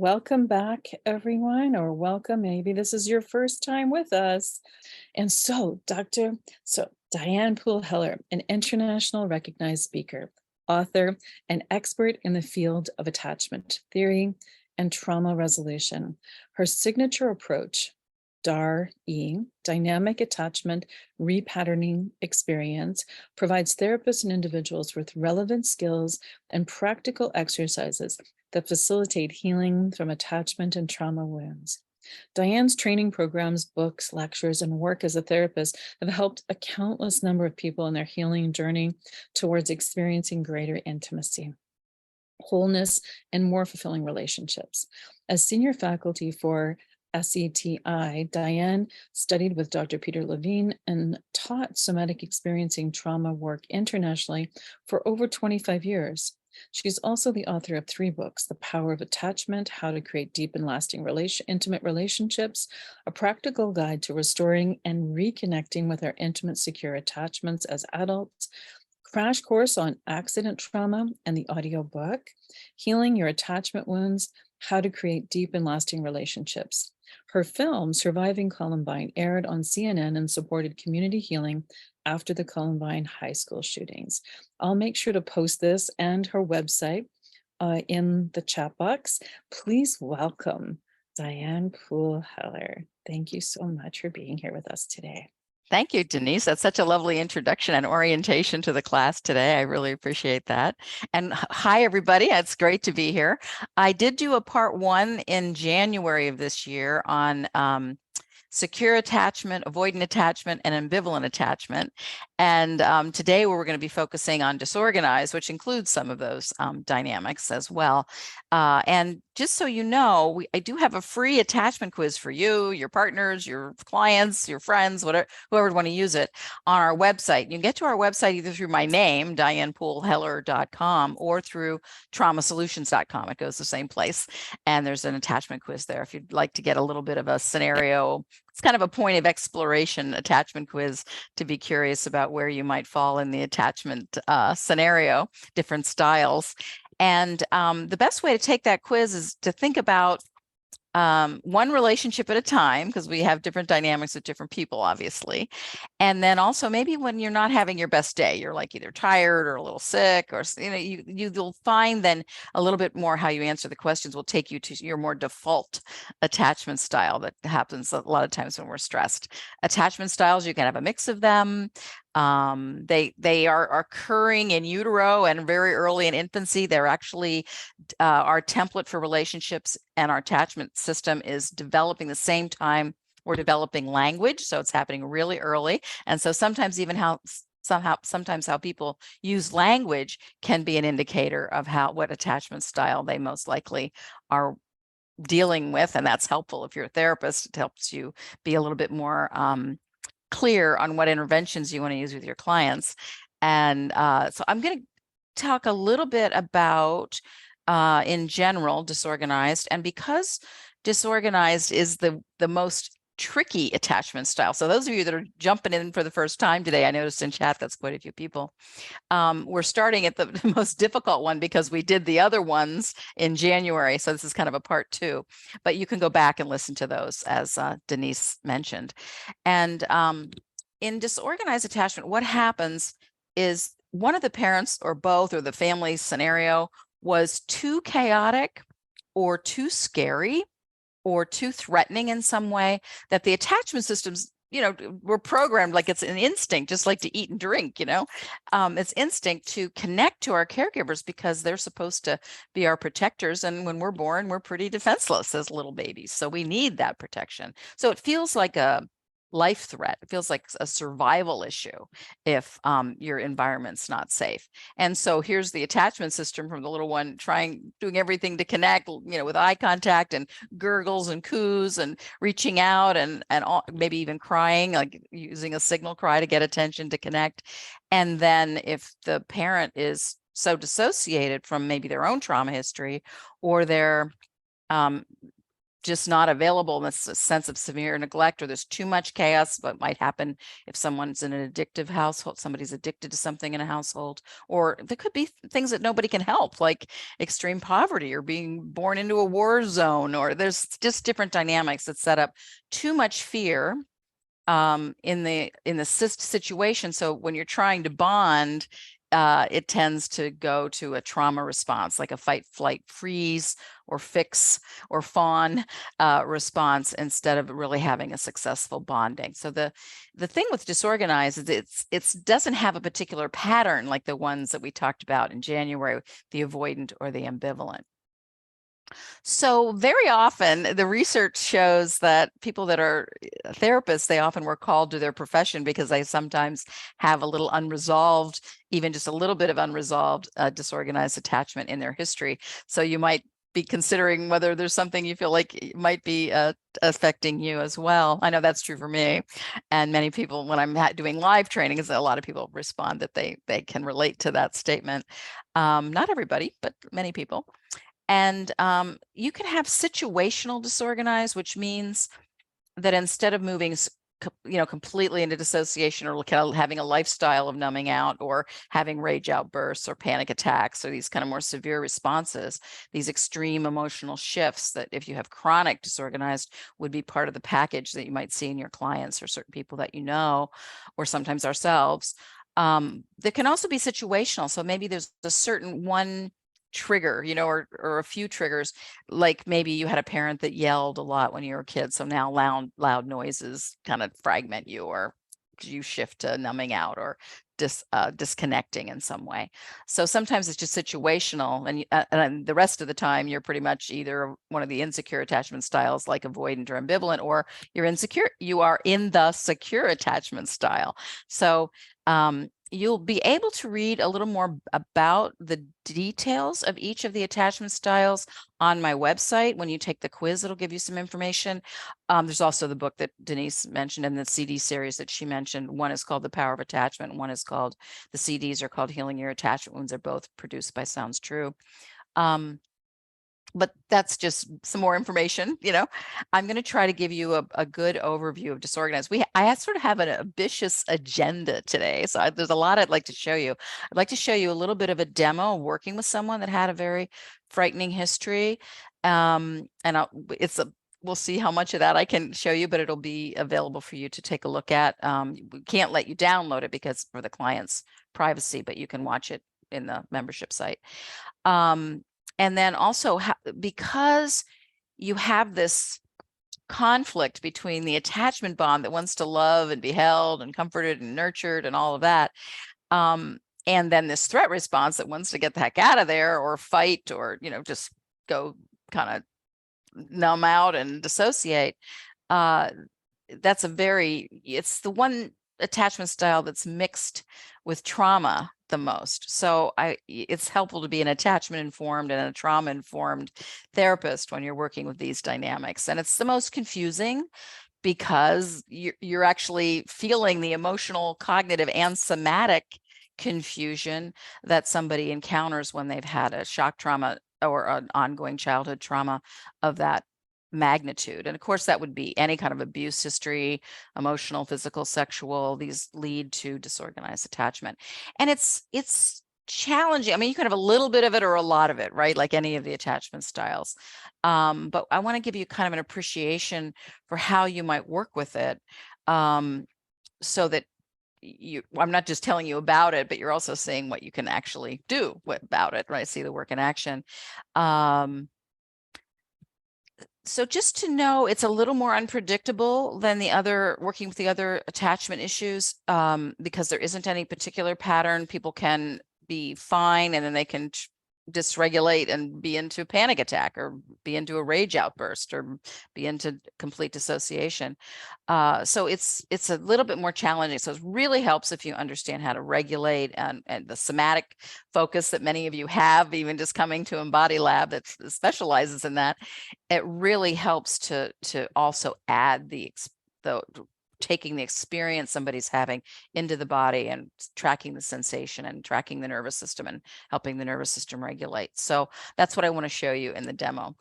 Welcome back, everyone, or welcome. Maybe this is your first time with us. And so Diane Poole Heller, an international recognized speaker, author, and expert in the field of attachment theory and trauma resolution. Her signature approach, DAR-E, Dynamic Attachment Repatterning Experience, provides therapists and individuals with relevant skills and practical exercises that facilitate healing from attachment and trauma wounds. Diane's training programs, books, lectures, and work as a therapist have helped a countless number of people in their healing journey towards experiencing greater intimacy, wholeness, and more fulfilling relationships. As senior faculty for SETI, Diane studied with Dr. Peter Levine and taught somatic experiencing trauma work internationally for over 25 years. She's also the author of 3 books: The Power of Attachment, How to Create Deep and Lasting Intimate Relationships, A Practical Guide to Restoring and Reconnecting with Our Intimate Secure Attachments as Adults, Crash Course on Accident Trauma, and the audiobook, Healing Your Attachment Wounds, How to Create Deep and Lasting Relationships. Her film, Surviving Columbine, aired on CNN and supported community healing after the Columbine high school shootings. I'll make sure to post this and her website in the chat box. Please welcome Diane Poole Heller. Thank you so much for being here with us today. Thank you, Denise. That's such a lovely introduction and orientation to the class today. I really appreciate that. And hi, everybody. It's great to be here. I did do a part 1 in January of this year on secure attachment, avoidant attachment, and ambivalent attachment. And today we're going to be focusing on disorganized, which includes some of those dynamics as well. And just so you know, I do have a free attachment quiz for you, your partners, your clients, your friends, whatever, whoever would want to use it on our website. You can get to our website either through my name, DianePooleHeller.com, or through traumasolutions.com. It goes the same place. And there's an attachment quiz there if you'd like to get a little bit of a scenario. It's kind of a point of exploration attachment quiz to be curious about where you might fall in the attachment scenario, different styles. And the best way to take that quiz is to think about one relationship at a time, because we have different dynamics with different people, obviously. And then also maybe when you're not having your best day, you're like either tired or a little sick, or you'll find then a little bit more how you answer the questions will take you to your more default attachment style that happens a lot of times when we're stressed. Attachment styles, you can have a mix of them. They are occurring in utero and very early in infancy. They're actually our template for relationships, and our attachment system is developing the same time we're developing language. So it's happening really early. And so sometimes even sometimes how people use language can be an indicator of what attachment style they most likely are dealing with. And that's helpful if you're a therapist. It helps you be a little bit more clear on what interventions you want to use with your clients. And so I'm going to talk a little bit about, in general, disorganized. And because disorganized is the most tricky attachment style. So those of you that are jumping in for the first time today, I noticed in chat that's quite a few people. We're starting at the most difficult one because we did the other ones in January. So this is kind of a part 2, but you can go back and listen to those, as Denise mentioned. And in disorganized attachment, what happens is one of the parents or both or the family scenario was too chaotic or too scary or too threatening in some way that the attachment systems, we're programmed like it's an instinct, just like to eat and drink, it's instinct to connect to our caregivers because they're supposed to be our protectors. And when we're born, we're pretty defenseless as little babies. So we need that protection. So it feels like a life threat. It feels like a survival issue if your environment's not safe. And so here's the attachment system from the little one doing everything to connect, with eye contact and gurgles and coos and reaching out and maybe even crying, like using a signal cry to get attention to connect. And then if the parent is so dissociated from maybe their own trauma history or their just not available, and it's a sense of severe neglect, or there's too much chaos. What might happen if someone's in an addictive household, somebody's addicted to something in a household, or there could be things that nobody can help, like extreme poverty or being born into a war zone, or there's just different dynamics that set up too much fear in the situation. So when you're trying to bond, it tends to go to a trauma response, like a fight, flight, freeze, or fix, or fawn response, instead of really having a successful bonding. So the thing with disorganized is it doesn't have a particular pattern like the ones that we talked about in January, the avoidant or the ambivalent. So very often the research shows that people that are therapists, they often were called to their profession because they sometimes have a little unresolved, even just a little bit of unresolved disorganized attachment in their history. So you might be considering whether there's something you feel like might be affecting you as well. I know that's true for me, and many people, when I'm doing live training, is a lot of people respond that they can relate to that statement. Not everybody, but many people. And you can have situational disorganized, which means that instead of moving completely into dissociation, or kind of having a lifestyle of numbing out, or having rage outbursts or panic attacks, or these kind of more severe responses, these extreme emotional shifts that, if you have chronic disorganized, would be part of the package that you might see in your clients or certain people that you know, or sometimes ourselves. There can also be situational. So maybe there's a certain one trigger, or a few triggers, like maybe you had a parent that yelled a lot when you were a kid, so now loud noises kind of fragment you, or you shift to numbing out, or disconnecting in some way. So sometimes it's just situational, and the rest of the time you're pretty much either one of the insecure attachment styles, like avoidant or ambivalent, or you are in the secure attachment style. So you'll be able to read a little more about the details of each of the attachment styles on my website. When you take the quiz, it'll give you some information. There's also the book that Denise mentioned, and the CD series that she mentioned. One is called The Power of Attachment, and one is called, the CDs are called Healing Your Attachment Wounds. They're both produced by Sounds True. But that's just some more information. I'm going to try to give you a good overview of disorganized. I sort of have an ambitious agenda today. So there's a lot I'd like to show you. I'd like to show you a little bit of a demo working with someone that had a very frightening history. And we'll see how much of that I can show you, but it'll be available for you to take a look at. We can't let you download it because for the client's privacy, but you can watch it in the membership site. And then also, because you have this conflict between the attachment bond that wants to love and be held and comforted and nurtured and all of that, and then this threat response that wants to get the heck out of there, or fight, or just go kind of numb out and dissociate. It's the one attachment style that's mixed with trauma the most. So it's helpful to be an attachment informed and a trauma informed therapist when you're working with these dynamics. And it's the most confusing because you're actually feeling the emotional, cognitive, and somatic confusion that somebody encounters when they've had a shock trauma or an ongoing childhood trauma of that magnitude. And of course, that would be any kind of abuse history, emotional, physical, sexual. These lead to disorganized attachment. And it's challenging. I mean, you can have a little bit of it or a lot of it, right? Like any of the attachment styles. But I want to give you kind of an appreciation for how you might work with it, so that I'm not just telling you about it, but you're also seeing what you can actually do about it, right? See the work in action. So just to know, it's a little more unpredictable than working with the other attachment issues, because there isn't any particular pattern. People can be fine, and then they can dysregulate and be into panic attack, or be into a rage outburst, or be into complete dissociation. So it's a little bit more challenging. So it really helps if you understand how to regulate, and the somatic focus that many of you have, even just coming to Embody Lab that specializes in that. It really helps to also add taking the experience somebody's having into the body and tracking the sensation and tracking the nervous system and helping the nervous system regulate. So that's what I want to show you in the demo.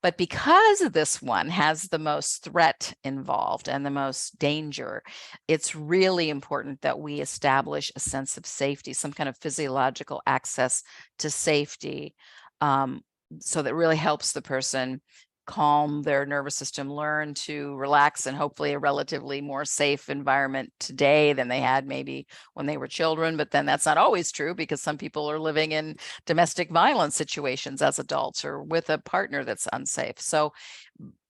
But because this one has the most threat involved and the most danger, it's really important that we establish a sense of safety, some kind of physiological access to safety, so that really helps the person calm their nervous system, learn to relax, and hopefully a relatively more safe environment today than they had maybe when they were children. But then that's not always true, because some people are living in domestic violence situations as adults or with a partner that's unsafe. So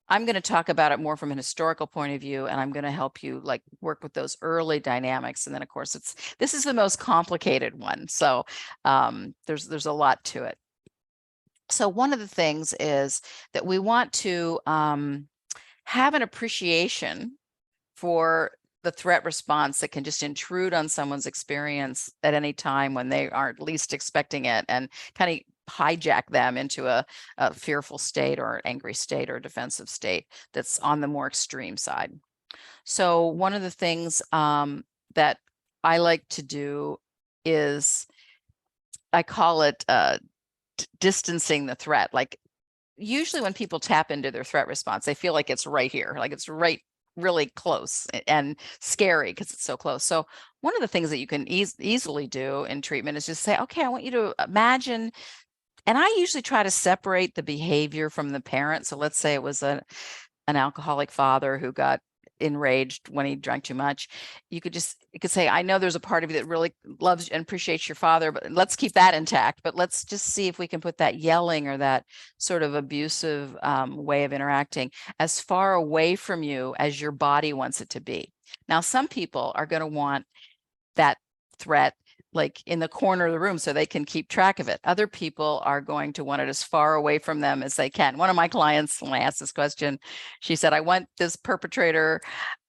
I'm going to talk about it more from an historical point of view, and I'm going to help you like work with those early dynamics. And then of course this is the most complicated one. So there's a lot to it. So one of the things is that we want to have an appreciation for the threat response that can just intrude on someone's experience at any time when they aren't least expecting it, and kind of hijack them into a fearful state or angry state or defensive state that's on the more extreme side. So one of the things that I like to do is, I call it distancing the threat. Like usually when people tap into their threat response, they feel like it's right here, like it's right really close and scary because it's so close. So one of the things that you can easily do in treatment is just say, okay, I want you to imagine, and I usually try to separate the behavior from the parent. So let's say it was an alcoholic father who got enraged when he drank too much. You could say, I know there's a part of you that really loves and appreciates your father, but let's keep that intact. But let's just see if we can put that yelling or that sort of abusive way of interacting as far away from you as your body wants it to be. Now, some people are going to want that threat like in the corner of the room so they can keep track of it. Other people are going to want it as far away from them as they can. One of my clients, when I asked this question, she said, I want this perpetrator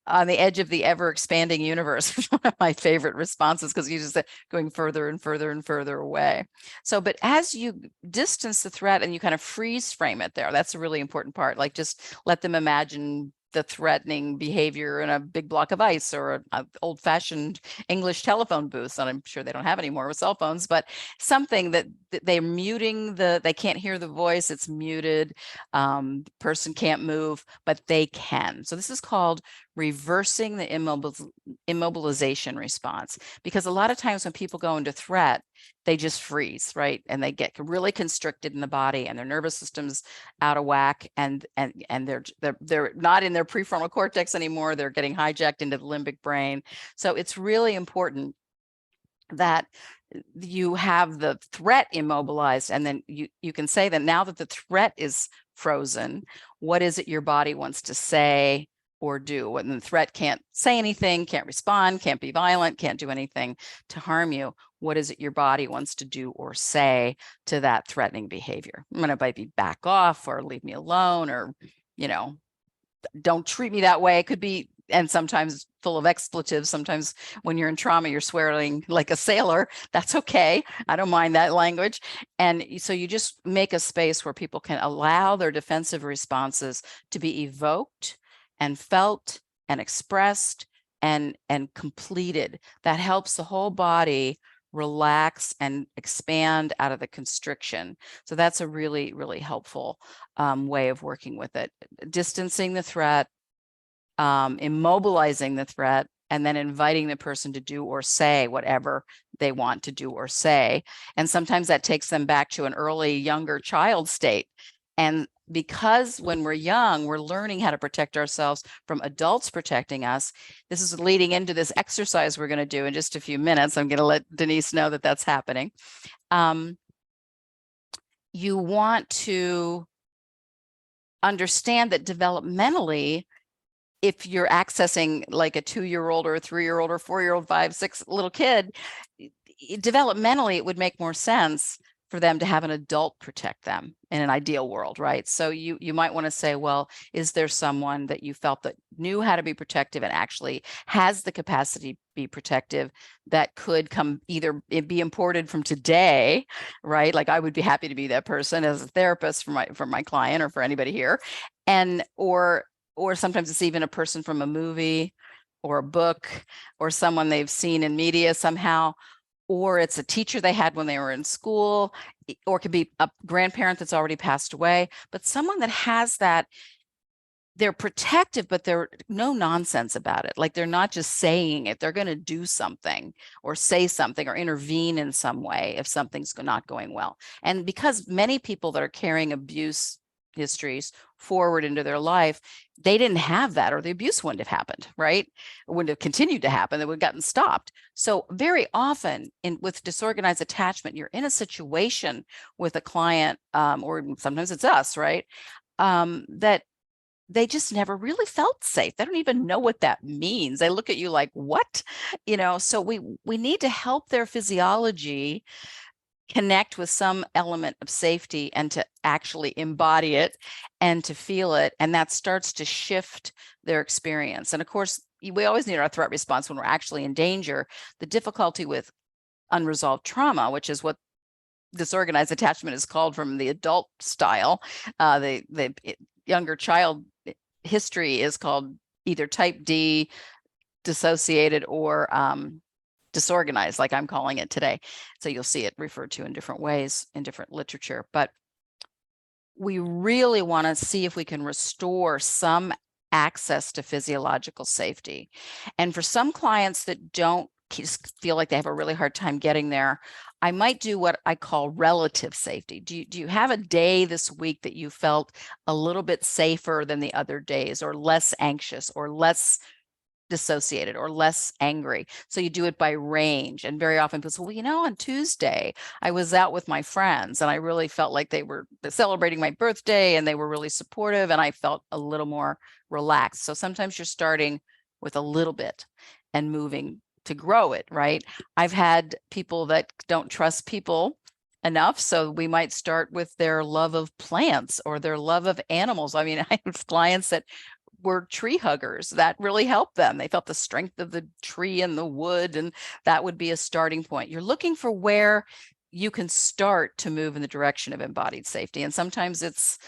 on the edge of the ever expanding universe. It's one of my favorite responses, because you just said going further and further and further away. So, but as you distance the threat and you kind of freeze frame it there, that's a really important part. Like just let them imagine the threatening behavior in a big block of ice or an old-fashioned English telephone booth. And I'm sure they don't have any more with cell phones, but something that they're muting they can't hear the voice, it's muted. The person can't move, but they can. So this is called reversing the immobilization response, because a lot of times when people go into threat, they just freeze, right? And they get really constricted in the body, and their nervous system's out of whack, and they're not in their prefrontal cortex anymore. They're getting hijacked into the limbic brain. So it's really important that you have the threat immobilized, and then you can say that now that the threat is frozen, what is it your body wants to say or do? When the threat can't say anything, can't respond, can't be violent, can't do anything to harm you, what is it your body wants to do or say to that threatening behavior? It might be back off, or leave me alone, or, don't treat me that way. It could be, and sometimes full of expletives. Sometimes when you're in trauma, you're swearing like a sailor. That's okay. I don't mind that language. And so you just make a space where people can allow their defensive responses to be evoked and felt and expressed and completed. That helps the whole body relax and expand out of the constriction. So that's a really, really helpful way of working with it. Distancing the threat, immobilizing the threat, and then inviting the person to do or say whatever they want to do or say. And sometimes that takes them back to an early, younger child state. And because when we're young, we're learning how to protect ourselves from adults protecting us. This is leading into this exercise we're going to do in just a few minutes. I'm going to let Denise know that that's happening. You want to understand that developmentally, if you're accessing like a 2-year-old or a 3-year-old or 4-year-old, 5, 6 little kid, developmentally, it would make more sense for them to have an adult protect them in an ideal world, right? So you might want to say, well, is there someone that you felt that knew how to be protective and actually has the capacity to be protective that could come either be imported from today, right? Like I would be happy to be that person as a therapist for my client or for anybody here, and or sometimes it's even a person from a movie, or a book or someone they've seen in media somehow, or it's a teacher they had when they were in school, or it could be a grandparent that's already passed away, but someone that has that, they're protective, but they're no nonsense about it. Like they're not just saying it, they're going to do something or say something or intervene in some way if something's not going well. And because many people that are carrying abuse histories forward into their life, they didn't have that, or the abuse wouldn't have happened, right? It wouldn't have continued to happen. It would have gotten stopped. So very often with disorganized attachment, you're in a situation with a client, or sometimes it's us, right? That they just never really felt safe. They don't even know what that means. They look at you like, what? So we need to help their physiology connect with some element of safety and to actually embody it and to feel it. And that starts to shift their experience. And of course, we always need our threat response when we're actually in danger. The difficulty with unresolved trauma, which is what disorganized attachment is called from the adult style, the younger child history is called either type D, dissociated, or disorganized, like I'm calling it today. So you'll see it referred to in different ways in different literature. But we really want to see if we can restore some access to physiological safety. And for some clients that don't feel like they have a really hard time getting there, I might do what I call relative safety. Do you have a day this week that you felt a little bit safer than the other days, or less anxious, or less dissociated, or less angry? So you do it by range. And very often people say, well, on Tuesday, I was out with my friends and I really felt like they were celebrating my birthday and they were really supportive and I felt a little more relaxed. So sometimes you're starting with a little bit and moving to grow it, right? I've had people that don't trust people enough. So we might start with their love of plants or their love of animals. I mean, I have clients that were tree huggers. That really helped them. They felt the strength of the tree and the wood, and that would be a starting point. You're looking for where you can start to move in the direction of embodied safety. And sometimes it's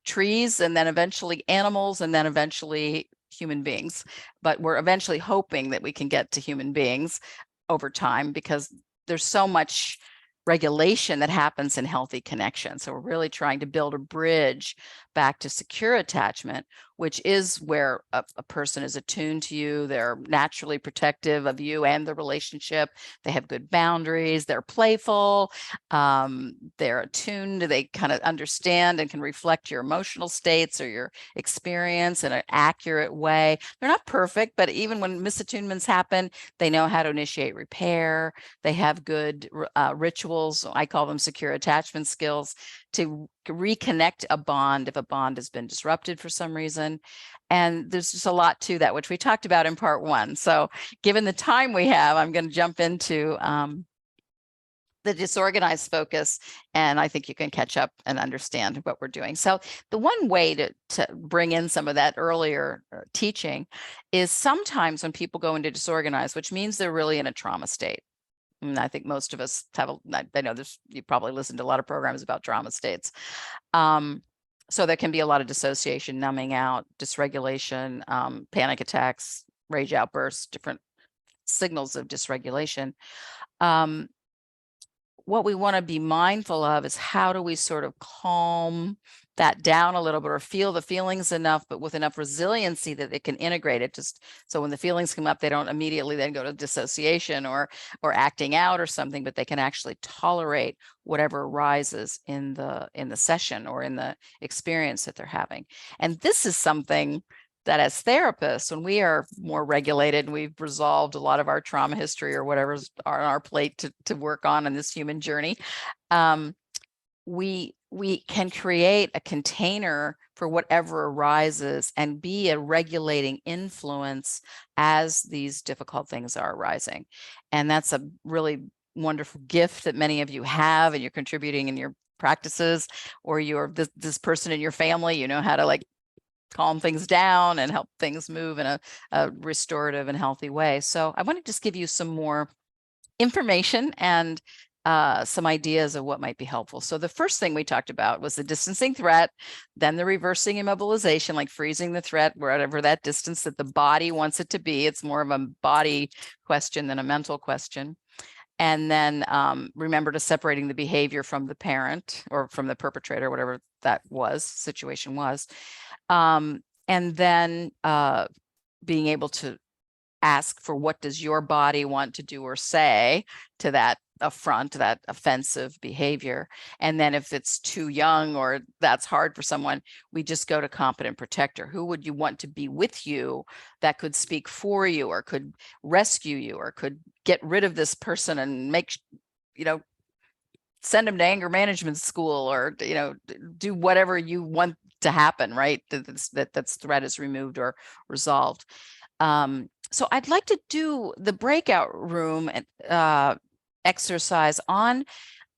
trees, and then eventually animals, and then eventually human beings. But we're eventually hoping that we can get to human beings over time, because there's so much regulation that happens in healthy connection. So we're really trying to build a bridge back to secure attachment, which is where a person is attuned to you. They're naturally protective of you and the relationship. They have good boundaries. They're playful. They're attuned. They kind of understand and can reflect your emotional states or your experience in an accurate way. They're not perfect, but even when misattunements happen, they know how to initiate repair. They have good rituals. I call them secure attachment skills, to reconnect a bond if a bond has been disrupted for some reason. And there's just a lot to that, which we talked about in part one. So given the time we have, I'm going to jump into the disorganized focus, and I think you can catch up and understand what we're doing. So the one way to bring in some of that earlier teaching is sometimes when people go into disorganized, which means they're really in a trauma state. And I think most of us have, I know this, you probably listened to a lot of programs about trauma states. So there can be a lot of dissociation, numbing out, dysregulation, panic attacks, rage outbursts, different signals of dysregulation. What we want to be mindful of is how do we sort of calm that down a little bit, or feel the feelings enough, but with enough resiliency that they can integrate it. Just so when the feelings come up, they don't immediately then go to dissociation or acting out or something, but they can actually tolerate whatever arises in the session or in the experience that they're having. And this is something that as therapists, when we are more regulated and we've resolved a lot of our trauma history or whatever's on our plate to work on in this human journey, we can create a container for whatever arises and be a regulating influence as these difficult things are arising. And that's a really wonderful gift that many of you have, and you're contributing in your practices, or you're this person in your family, you know how to like calm things down and help things move in a restorative and healthy way. So I want to just give you some more information and some ideas of what might be helpful. So the first thing we talked about was the distancing threat, then the reversing immobilization, like freezing the threat wherever that distance that the body wants it to be. It's more of a body question than a mental question. And then remember to separating the behavior from the parent or from the perpetrator, whatever that situation was. And then being able to ask for what does your body want to do or say to that affront, that offensive behavior. And then if it's too young or that's hard for someone, we just go to competent protector. Who would you want to be with you that could speak for you or could rescue you or could get rid of this person and make, send them to anger management school or, do whatever you want to happen, right? That threat is removed or resolved. So I'd like to do the breakout room exercise on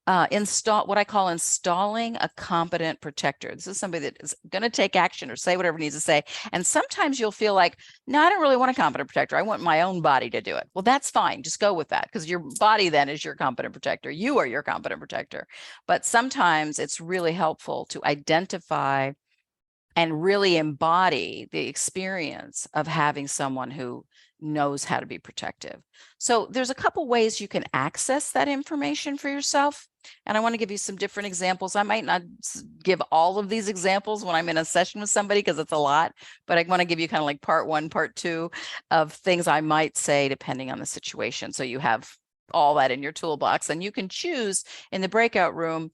what I call installing a competent protector. This is somebody that is going to take action or say whatever it needs to say. And sometimes you'll feel like, no, I don't really want a competent protector. I want my own body to do it. Well, that's fine. Just go with that because your body then is your competent protector. You are your competent protector. But sometimes it's really helpful to identify and really embody the experience of having someone who knows how to be protective. So there's a couple ways you can access that information for yourself. And I want to give you some different examples. I might not give all of these examples when I'm in a session with somebody because it's a lot, but I want to give you kind of like part one, part two of things I might say depending on the situation. So you have all that in your toolbox, and you can choose in the breakout room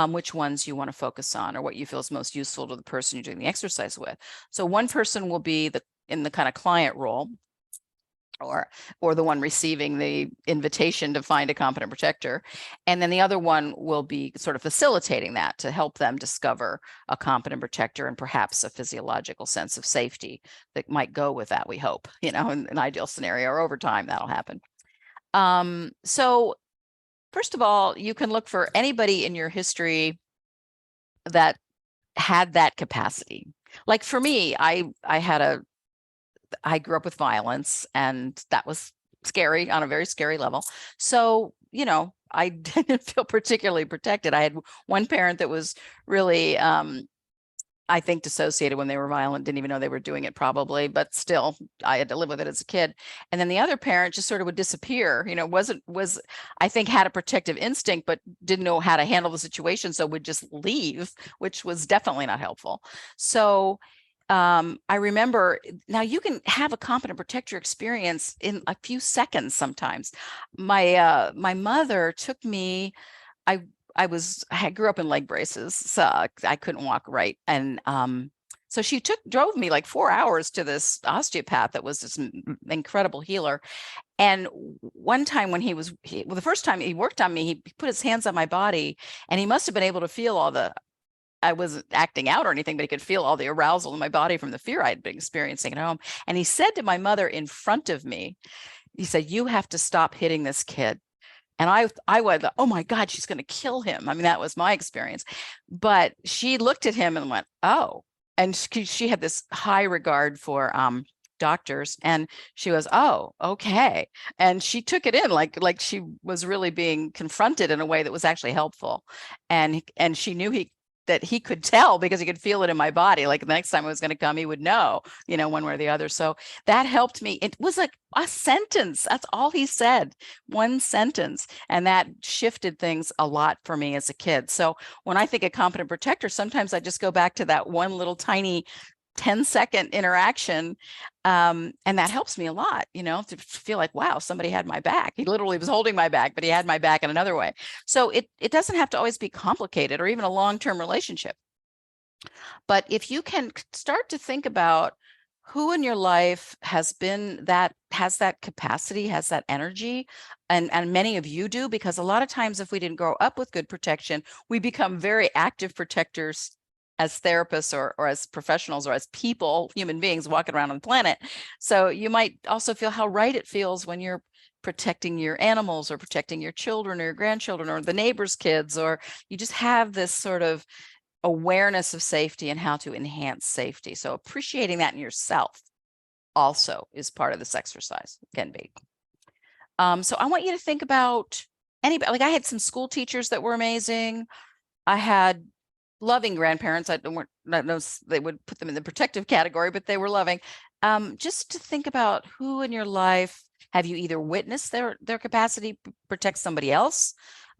which ones you want to focus on or what you feel is most useful to the person you're doing the exercise with. So one person will be in the kind of client role or the one receiving the invitation to find a competent protector. And then the other one will be sort of facilitating that to help them discover a competent protector and perhaps a physiological sense of safety that might go with that, we hope, in an ideal scenario, or over time that'll happen. So first of all, you can look for anybody in your history that had that capacity. Like for me, I grew up with violence, and that was scary on a very scary level. So, I didn't feel particularly protected. I had one parent that was really, I think, dissociated when they were violent, didn't even know they were doing it probably, but still I had to live with it as a kid. And then the other parent just sort of would disappear, I think had a protective instinct, but didn't know how to handle the situation. So would just leave, which was definitely not helpful. So I remember, now you can have a competent protector experience in a few seconds sometimes. My mother took me, I grew up in leg braces, so I couldn't walk right. And so she drove me like 4 hours to this osteopath that was this incredible healer. And one time when the first time he worked on me, he put his hands on my body, and he must have been able to feel I wasn't acting out or anything, but he could feel all the arousal in my body from the fear I'd been experiencing at home. And he said to my mother in front of me, he said, "You have to stop hitting this kid." And I was, oh my God, she's going to kill him. I mean, that was my experience. But she looked at him and went, oh. And she had this high regard for doctors, and she was, oh, okay. And she took it in like she was really being confronted in a way that was actually helpful. And she knew that he could tell because he could feel it in my body. Like the next time it was going to come, he would know, one way or the other. So that helped me. It was like a sentence. That's all he said, one sentence. And that shifted things a lot for me as a kid. So when I think of competent protector, sometimes I just go back to that one little tiny 10-second interaction. And that helps me a lot, to feel like, wow, somebody had my back. He literally was holding my back, but he had my back in another way. So it doesn't have to always be complicated or even a long-term relationship. But if you can start to think about who in your life has that capacity, has that energy, and many of you do, because a lot of times if we didn't grow up with good protection, we become very active protectors as therapists or as professionals or as people, human beings walking around on the planet. So you might also feel how right it feels when you're protecting your animals or protecting your children or your grandchildren or the neighbor's kids, or you just have this sort of awareness of safety and how to enhance safety. So appreciating that in yourself also is part of this exercise, can be. So I want you to think about anybody, like I had some school teachers that were amazing. I had loving grandparents. I don't not know they would put them in the protective category, but they were loving. Just to think about who in your life have you either witnessed their capacity to protect somebody else,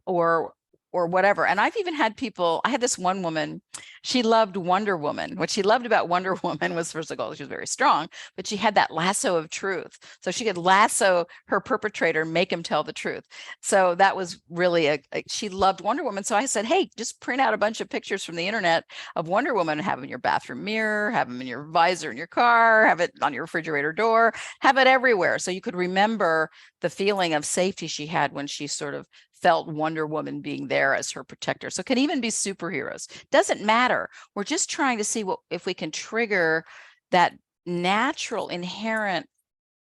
or whatever. And I've even had people, I had this one woman, she loved Wonder Woman. What she loved about Wonder Woman was, first of all, she was very strong, but she had that lasso of truth. So she could lasso her perpetrator, make him tell the truth. So that was really she loved Wonder Woman. So I said, hey, just print out a bunch of pictures from the internet of Wonder Woman, have them in your bathroom mirror, have them in your visor in your car, have it on your refrigerator door, have it everywhere. So you could remember the feeling of safety she had when she sort of felt Wonder Woman being there as her protector. So it can even be superheroes. Doesn't matter. We're just trying to see if we can trigger that natural, inherent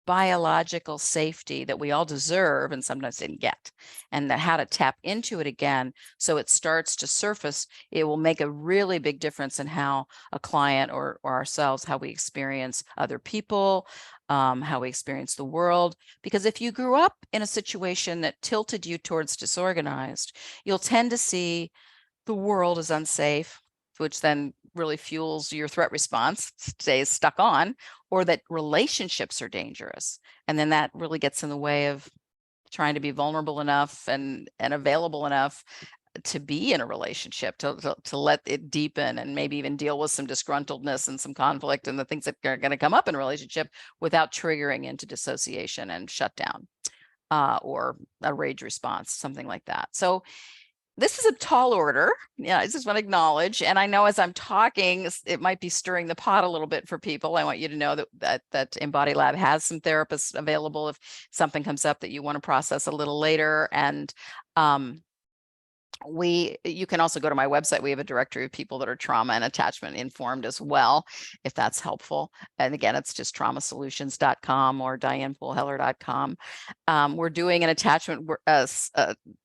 biological safety that we all deserve and sometimes didn't get, and how to tap into it again so it starts to surface. It will make a really big difference in how a client or ourselves, how we experience other people, how we experience the world. Because if you grew up in a situation that tilted you towards disorganized, you'll tend to see the world as unsafe, which then really fuels your threat response, stays stuck on, or that relationships are dangerous. And then that really gets in the way of trying to be vulnerable enough and available enough to be in a relationship, to let it deepen and maybe even deal with some disgruntledness and some conflict and the things that are going to come up in a relationship without triggering into dissociation and shutdown or a rage response, something like that. So this is a tall order. Yeah, I just want to acknowledge, and I know as I'm talking, it might be stirring the pot a little bit for people. I want you to know that Embody Lab has some therapists available if something comes up that you want to process a little later. And you can also go to my website. We have a directory of people that are trauma and attachment informed as well, if that's helpful. And again, it's just traumasolutions.com or dianepooleheller.com. We're doing an attachment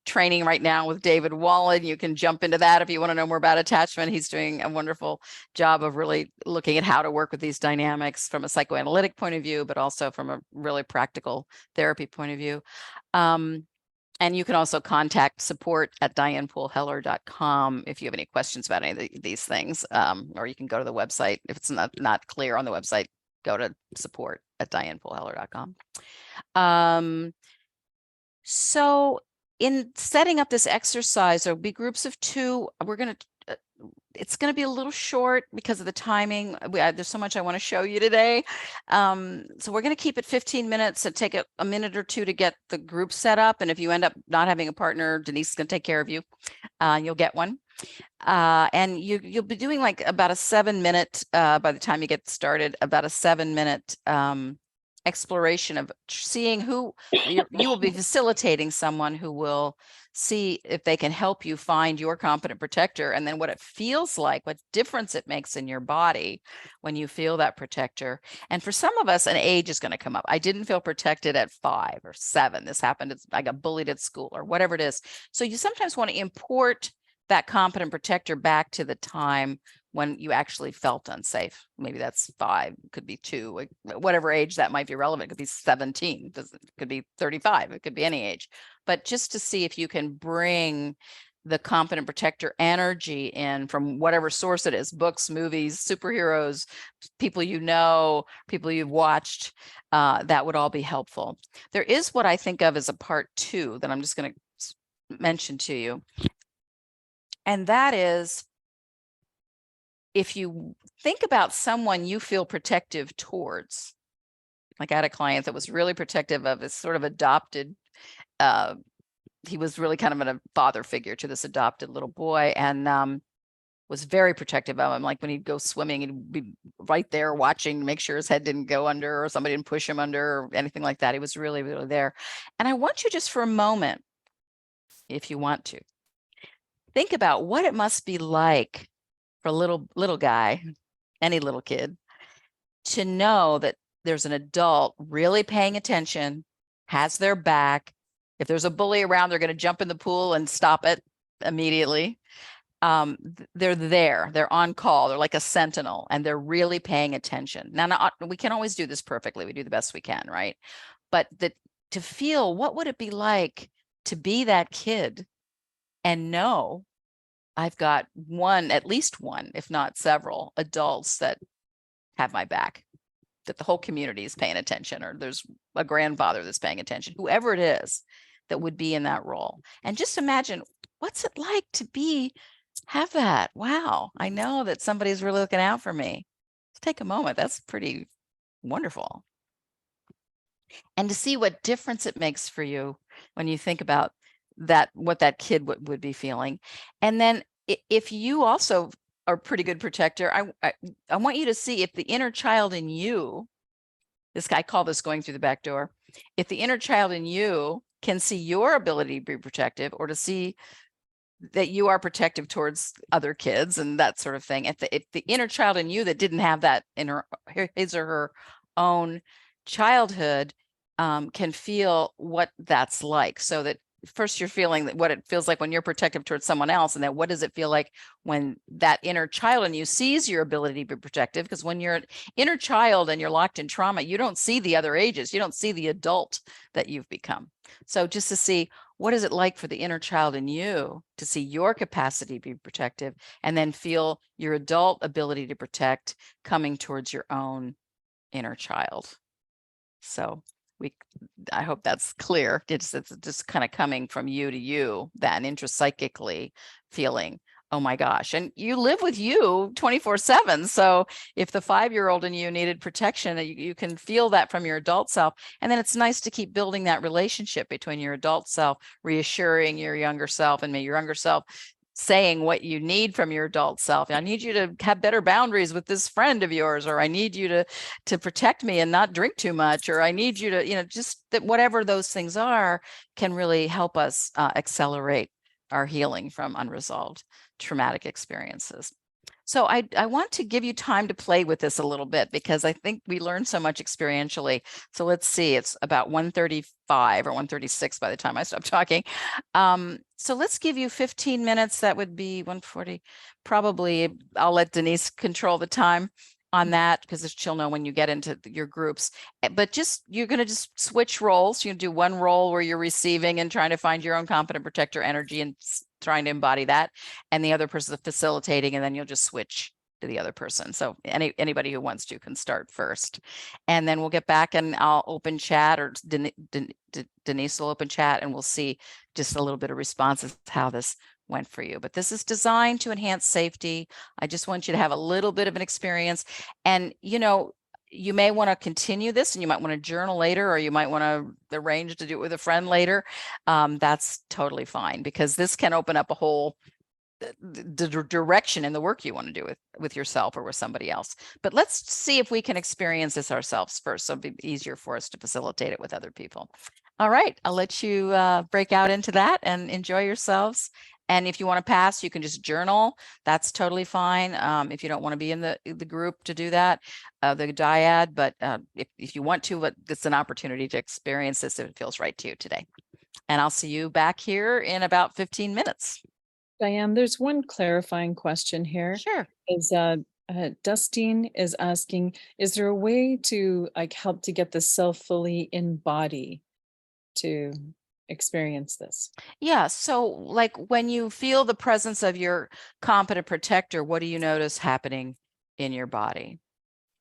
training right now with David Wallen. You can jump into that if you want to know more about attachment. He's doing a wonderful job of really looking at how to work with these dynamics from a psychoanalytic point of view, but also from a really practical therapy point of view. And you can also contact support@dianepooleheller.com if you have any questions about any of these things, or you can go to the website. If it's not clear on the website, go to support@dianepooleheller.com. So in setting up this exercise, there'll be groups of 2. We're going to it's going to be a little short because of the timing. There's so much I want to show you today. So we're going to keep it 15 minutes and take a minute or 2 to get the group set up. And if you end up not having a partner, Denise is going to take care of you. You'll get one. And you'll be doing like about a 7-minute, by the time you get started, about a 7-minute exploration of seeing who you will be facilitating someone who will see if they can help you find your competent protector, and then what it feels like, what difference it makes in your body when you feel that protector. And for some of us, an age is going to come up. I didn't feel protected at 5 or 7. This happened. I got bullied at school or whatever it is. So you sometimes want to import that competent protector back to the time when you actually felt unsafe. Maybe that's 5, could be 2, whatever age that might be relevant. It could be 17, it could be 35, it could be any age. But just to see if you can bring the competent protector energy in from whatever source it is, books, movies, superheroes, people you know, people you've watched, that would all be helpful. There is what I think of as a part 2 that I'm just going to mention to you. And that is, if you think about someone you feel protective towards, like I had a client that was really protective of his sort of adopted, he was really kind of a father figure to this adopted little boy, and was very protective of him. Like when he'd go swimming, he'd be right there watching to make sure his head didn't go under or somebody didn't push him under or anything like that. He was really, really there. And I want you just for a moment, if you want to, think about what it must be like for a little guy, any little kid, to know that there's an adult really paying attention, has their back. If there's a bully around, they're going to jump in the pool and stop it immediately. They're there, they're on call, they're like a sentinel, and they're really paying attention. Now, we can always do this perfectly. We do the best we can, right? But to feel, what would it be like to be that kid and know I've got at least one, if not several adults that have my back, that the whole community is paying attention, or there's a grandfather that's paying attention, whoever it is that would be in that role. And just imagine, what's it like to have that? Wow, I know that somebody's really looking out for me. Let's take a moment. That's pretty wonderful. And to see what difference it makes for you when you think about that, what that kid would be feeling. And then if you also are a pretty good protector, I want you to see if the inner child in you, this guy called this going through the back door, if the inner child in you can see your ability to be protective, or to see that you are protective towards other kids and that sort of thing. If the inner child in you that didn't have that in his or her own childhood can feel what that's like. So that first you're feeling that what it feels like when you're protective towards someone else, and then what does it feel like when that inner child in you sees your ability to be protective? Because when you're an inner child and you're locked in trauma, you don't see the other ages, you don't see the adult that you've become. So just to see, what is it like for the inner child in you to see your capacity to be protective, and then feel your adult ability to protect coming towards your own inner child. So I hope that's clear. It's just kind of coming from you to you, that intrapsychically feeling, oh my gosh. And you live with you 24/7. So if the 5-year-old in you needed protection, you can feel that from your adult self. And then it's nice to keep building that relationship between your adult self, reassuring your younger self, and your younger self saying what you need from your adult self. I need you to have better boundaries with this friend of yours, or I need you to protect me and not drink too much, or I need you to, just that whatever those things are can really help us accelerate our healing from unresolved traumatic experiences. So I want to give you time to play with this a little bit, because I think we learned so much experientially. So let's see, it's about 1:35 or 1:36 by the time I stop talking. So let's give you 15 minutes. That would be 1:40. Probably I'll let Denise control the time on that, because she'll know when you get into your groups. But you're going to just switch roles. You do one role where you're receiving and trying to find your own competent protector energy and trying to embody that, and the other person is facilitating, and then you'll just switch to the other person. So anybody who wants to can start first, and then we'll get back and I'll open chat, or Denise will open chat, and we'll see just a little bit of responses how this went for you. But this is designed to enhance safety. I just want you to have a little bit of an experience, and you may want to continue this, and you might want to journal later, or you might want to arrange to do it with a friend later. That's totally fine, because this can open up a whole direction in the work you want to do with yourself or with somebody else. But let's see if we can experience this ourselves first, so it'll be easier for us to facilitate it with other people. All right, I'll let you break out into that and enjoy yourselves. And if you want to pass, you can just journal. That's totally fine. If you don't want to be in the group to do that, the dyad, but if you want to, it's an opportunity to experience this if it feels right to you today. And I'll see you back here in about 15 minutes. Diane, there's one clarifying question here. Sure. Dustine is asking, is there a way to help to get the self fully in body to experience this? Yeah. So like when you feel the presence of your competent protector, what do you notice happening in your body?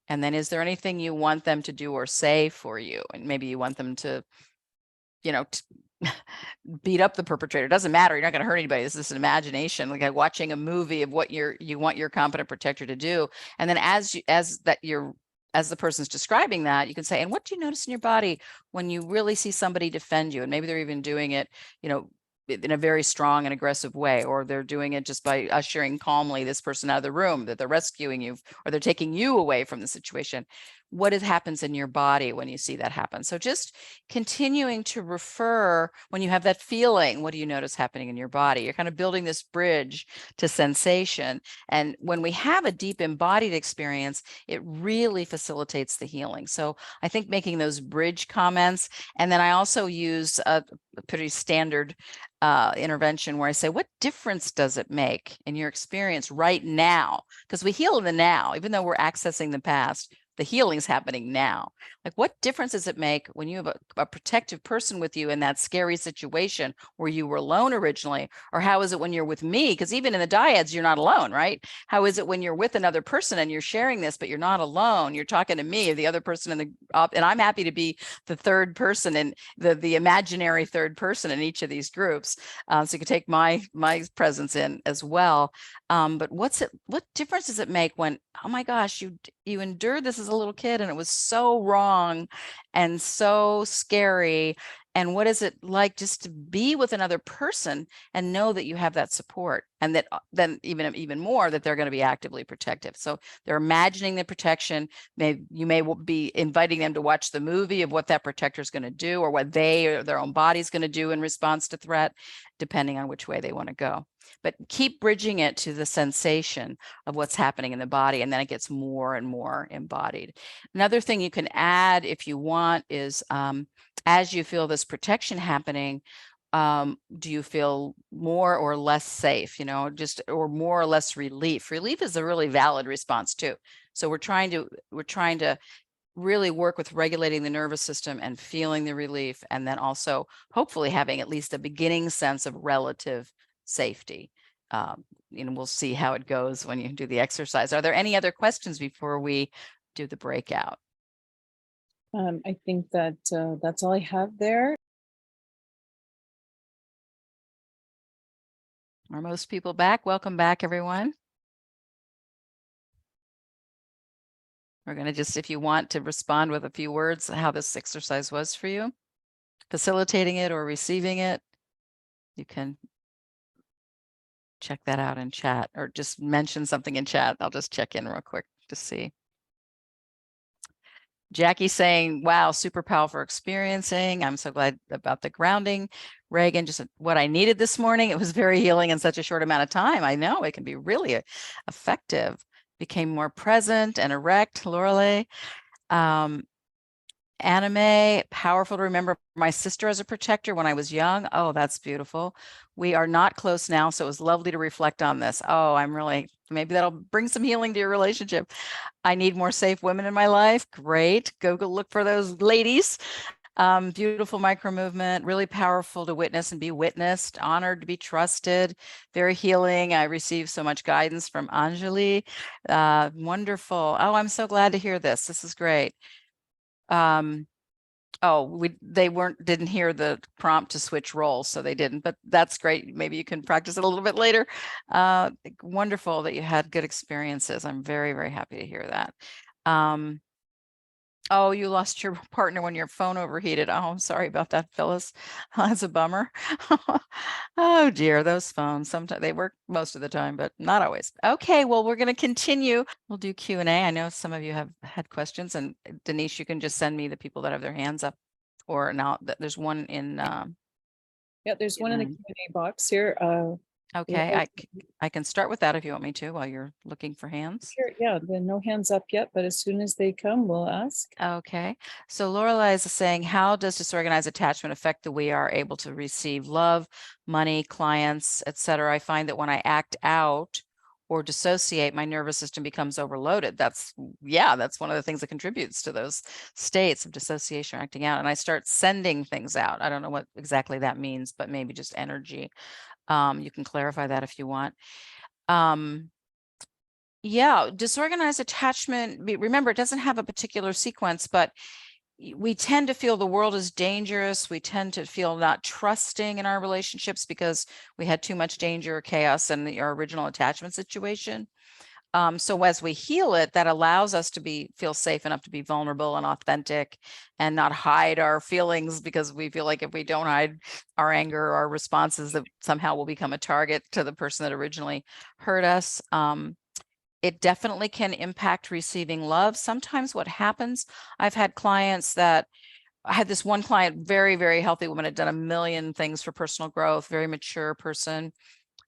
And then is there anything you want them to do or say for you? And maybe you want them to, beat up the perpetrator. It doesn't matter. You're not going to hurt anybody. This is an imagination, like watching a movie of what you want your competent protector to do. And then as the person's describing that, you can say, and what do you notice in your body when you really see somebody defend you? And maybe they're even doing it, in a very strong and aggressive way, or they're doing it just by ushering calmly this person out of the room, that they're rescuing you, or they're taking you away from the situation. What happens in your body when you see that happen? So just continuing to refer when you have that feeling, what do you notice happening in your body? You're kind of building this bridge to sensation. And when we have a deep embodied experience, it really facilitates the healing. So I think making those bridge comments, and then I also use a pretty standard intervention where I say, what difference does it make in your experience right now? Because we heal in the now, even though we're accessing the past, the healing's happening now. Like, what difference does it make when you have a protective person with you in that scary situation where you were alone originally? Or how is it when you're with me? Because even in the dyads, you're not alone, right? How is it when you're with another person and you're sharing this, but you're not alone? You're talking to me, the other person in the and I'm happy to be the third person and the imaginary third person in each of these groups. So you can take my presence in as well. But what difference does it make when, oh my gosh, you endured this as a little kid and it was so wrong and so scary. And what is it like just to be with another person and know that you have that support, and that then even more that they're going to be actively protective. So they're imagining the protection. You may be inviting them to watch the movie of what that protector is going to do, or what their own body's going to do in response to threat, depending on which way they want to go. But keep bridging it to the sensation of what's happening in the body, and then it gets more and more embodied. Another thing you can add if you want is, as you feel this protection happening, do you feel more or less safe, or more or less relief? Relief is a really valid response too. So we're trying to really work with regulating the nervous system and feeling the relief, and then also hopefully having at least a beginning sense of relative safety. We'll see how it goes when you do the exercise. Are there any other questions before we do the breakout? I think that that's all I have there. Are most people back? Welcome back, everyone. We're going to just, if you want to respond with a few words, how this exercise was for you, facilitating it or receiving it, you can check that out in chat, or just mention something in chat. I'll just check in real quick to see. Jackie saying, wow, super powerful experiencing. I'm so glad about the grounding. Reagan, just what I needed this morning. It was very healing in such a short amount of time. I know it can be really effective. Became more present and erect. Lorelei. Anime, powerful to remember my sister as a protector when I was young. Oh, that's beautiful. We are not close now, so it was lovely to reflect on this. Oh, maybe that'll bring some healing to your relationship. I need more safe women in my life. Great. Go look for those ladies. Beautiful micro movement, really powerful to witness and be witnessed, honored to be trusted, very healing. I received so much guidance from Anjali. Wonderful. Oh, I'm so glad to hear this. This is great. They didn't hear the prompt to switch roles, so they didn't, but that's great. Maybe you can practice it a little bit later. Wonderful that you had good experiences. I'm very, very happy to hear that. Oh, you lost your partner when your phone overheated. Oh, I'm sorry about that, Phyllis. That's a bummer. Oh dear, those phones, sometimes they work most of the time, but not always. Okay, well, we're going to continue. We'll do Q&A. I know some of you have had questions, and Denise, you can just send me the people that have their hands up, or now there's one in. Yeah, there's one in the Q&A box here. Okay, I can start with that if you want me to while you're looking for hands. Sure, yeah, then no hands up yet, but as soon as they come, we'll ask. Okay, so Lorelei is saying, how does disorganized attachment affect the way we are able to receive love, money, clients, etc.? I find that when I act out or dissociate, my nervous system becomes overloaded. That's one of the things that contributes to those states of dissociation or acting out. And I start sending things out. I don't know what exactly that means, but maybe just energy. You can clarify that if you want. Yeah, disorganized attachment, remember, it doesn't have a particular sequence, but we tend to feel the world is dangerous. We tend to feel not trusting in our relationships because we had too much danger or chaos in our original attachment situation. So as we heal it, that allows us to feel safe enough to be vulnerable and authentic and not hide our feelings, because we feel like if we don't hide our anger or our responses, that somehow we'll become a target to the person that originally hurt us. It definitely can impact receiving love. Sometimes what happens, I've had clients that, I had this one client, very, very healthy woman, had done a million things for personal growth, very mature person.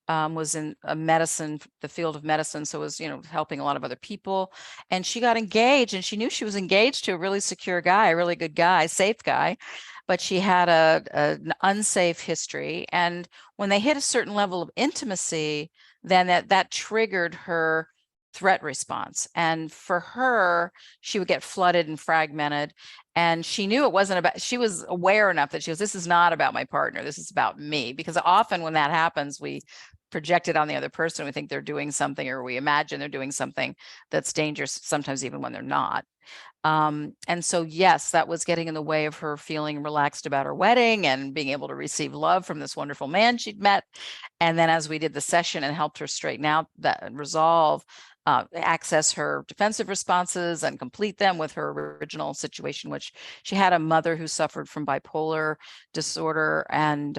Was in the field of medicine. So was, helping a lot of other people. And she got engaged, and she knew she was engaged to a really secure guy, a really good guy, safe guy, but she had an unsafe history. And when they hit a certain level of intimacy, then that triggered her threat response. And for her, she would get flooded and fragmented. And she knew it wasn't about, she was aware enough that she goes, this is not about my partner. This is about me. Because often when that happens, we project it on the other person. We think they're doing something, or we imagine they're doing something that's dangerous, sometimes even when they're not. And so, yes, that was getting in the way of her feeling relaxed about her wedding and being able to receive love from this wonderful man she'd met. And then as we did the session and helped her straighten out that and resolve, access her defensive responses and complete them with her original situation, which she had a mother who suffered from bipolar disorder. And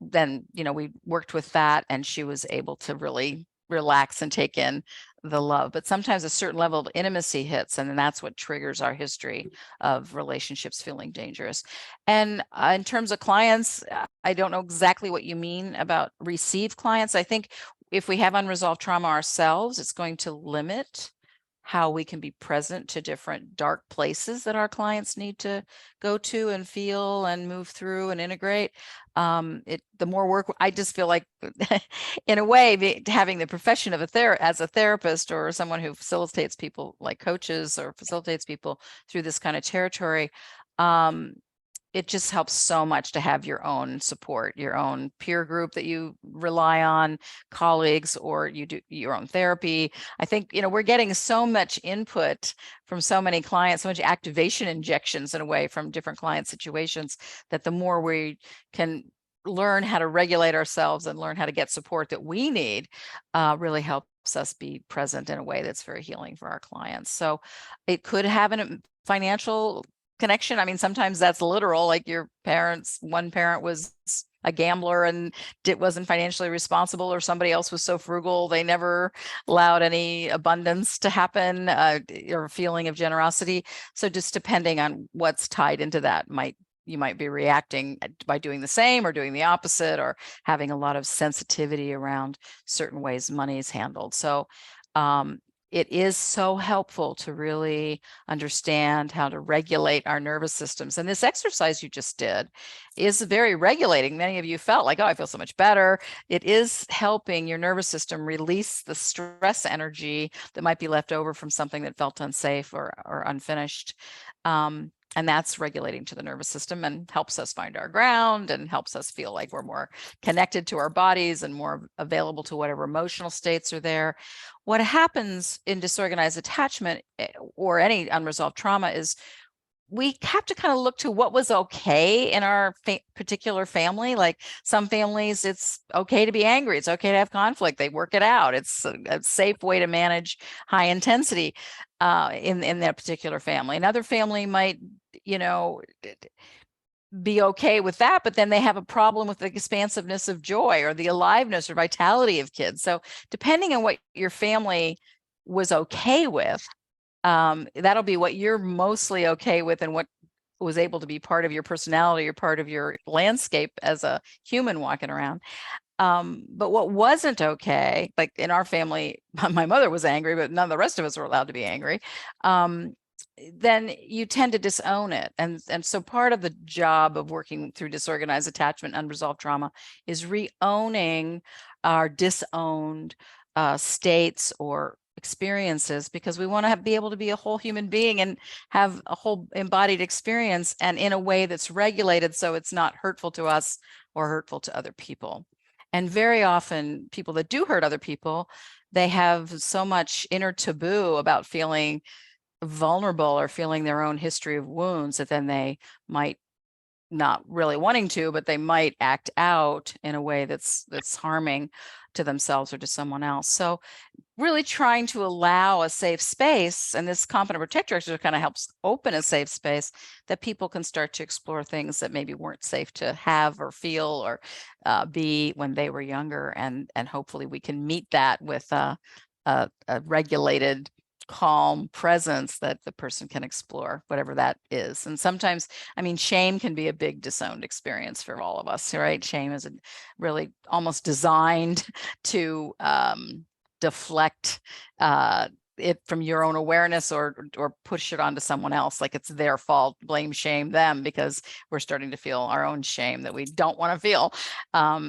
then, we worked with that, and she was able to really relax and take in the love. But sometimes a certain level of intimacy hits, and then that's what triggers our history of relationships feeling dangerous. And in terms of clients, I don't know exactly what you mean about receive clients. I think if we have unresolved trauma ourselves, it's going to limit how we can be present to different dark places that our clients need to go to and feel and move through and integrate. The more work, I just feel like in a way, having the profession of as a therapist or someone who facilitates people like coaches or facilitates people through this kind of territory, it just helps so much to have your own support, your own peer group that you rely on, colleagues, or you do your own therapy. I think, we're getting so much input from so many clients, so much activation injections in a way from different client situations, that the more we can learn how to regulate ourselves and learn how to get support that we need, really helps us be present in a way that's very healing for our clients. So it could have a financial connection. I mean, sometimes that's literal, like one parent was a gambler and wasn't financially responsible, or somebody else was so frugal they never allowed any abundance to happen, or a feeling of generosity. So just depending on what's tied into that, you might be reacting by doing the same or doing the opposite, or having a lot of sensitivity around certain ways money is handled. So it is so helpful to really understand how to regulate our nervous systems. And this exercise you just did is very regulating. Many of you felt like, oh, I feel so much better. It is helping your nervous system release the stress energy that might be left over from something that felt unsafe or unfinished. And that's regulating to the nervous system and helps us find our ground and helps us feel like we're more connected to our bodies and more available to whatever emotional states are there. What happens in disorganized attachment or any unresolved trauma is we have to kind of look to what was okay in our particular family. Like some families, it's okay to be angry. It's okay to have conflict. They work it out. It's a safe way to manage high intensity in that particular family. Another family might, be okay with that, but then they have a problem with the expansiveness of joy or the aliveness or vitality of kids. So depending on what your family was okay with, that'll be what you're mostly okay with and what was able to be part of your personality or part of your landscape as a human walking around. But what wasn't okay, like in our family, my mother was angry, but none of the rest of us were allowed to be angry. Then you tend to disown it. And so part of the job of working through disorganized attachment, unresolved trauma is re-owning our disowned states or experiences, because we want to be able to be a whole human being and have a whole embodied experience, and in a way that's regulated so it's not hurtful to us or hurtful to other people. And very often people that do hurt other people, they have so much inner taboo about feeling vulnerable or feeling their own history of wounds that then they might, not really wanting to, but they might act out in a way that's harming to themselves or to someone else. So really trying to allow a safe space, and this competent protector exercise kind of helps open a safe space that people can start to explore things that maybe weren't safe to have or feel or be when they were younger, and hopefully we can meet that with a regulated, calm presence that the person can explore, whatever that is. And sometimes, I mean, shame can be a big disowned experience for all of us, right? Shame is really almost designed to deflect it from your own awareness or push it onto someone else, like it's their fault, blame, shame them, because we're starting to feel our own shame that we don't want to feel.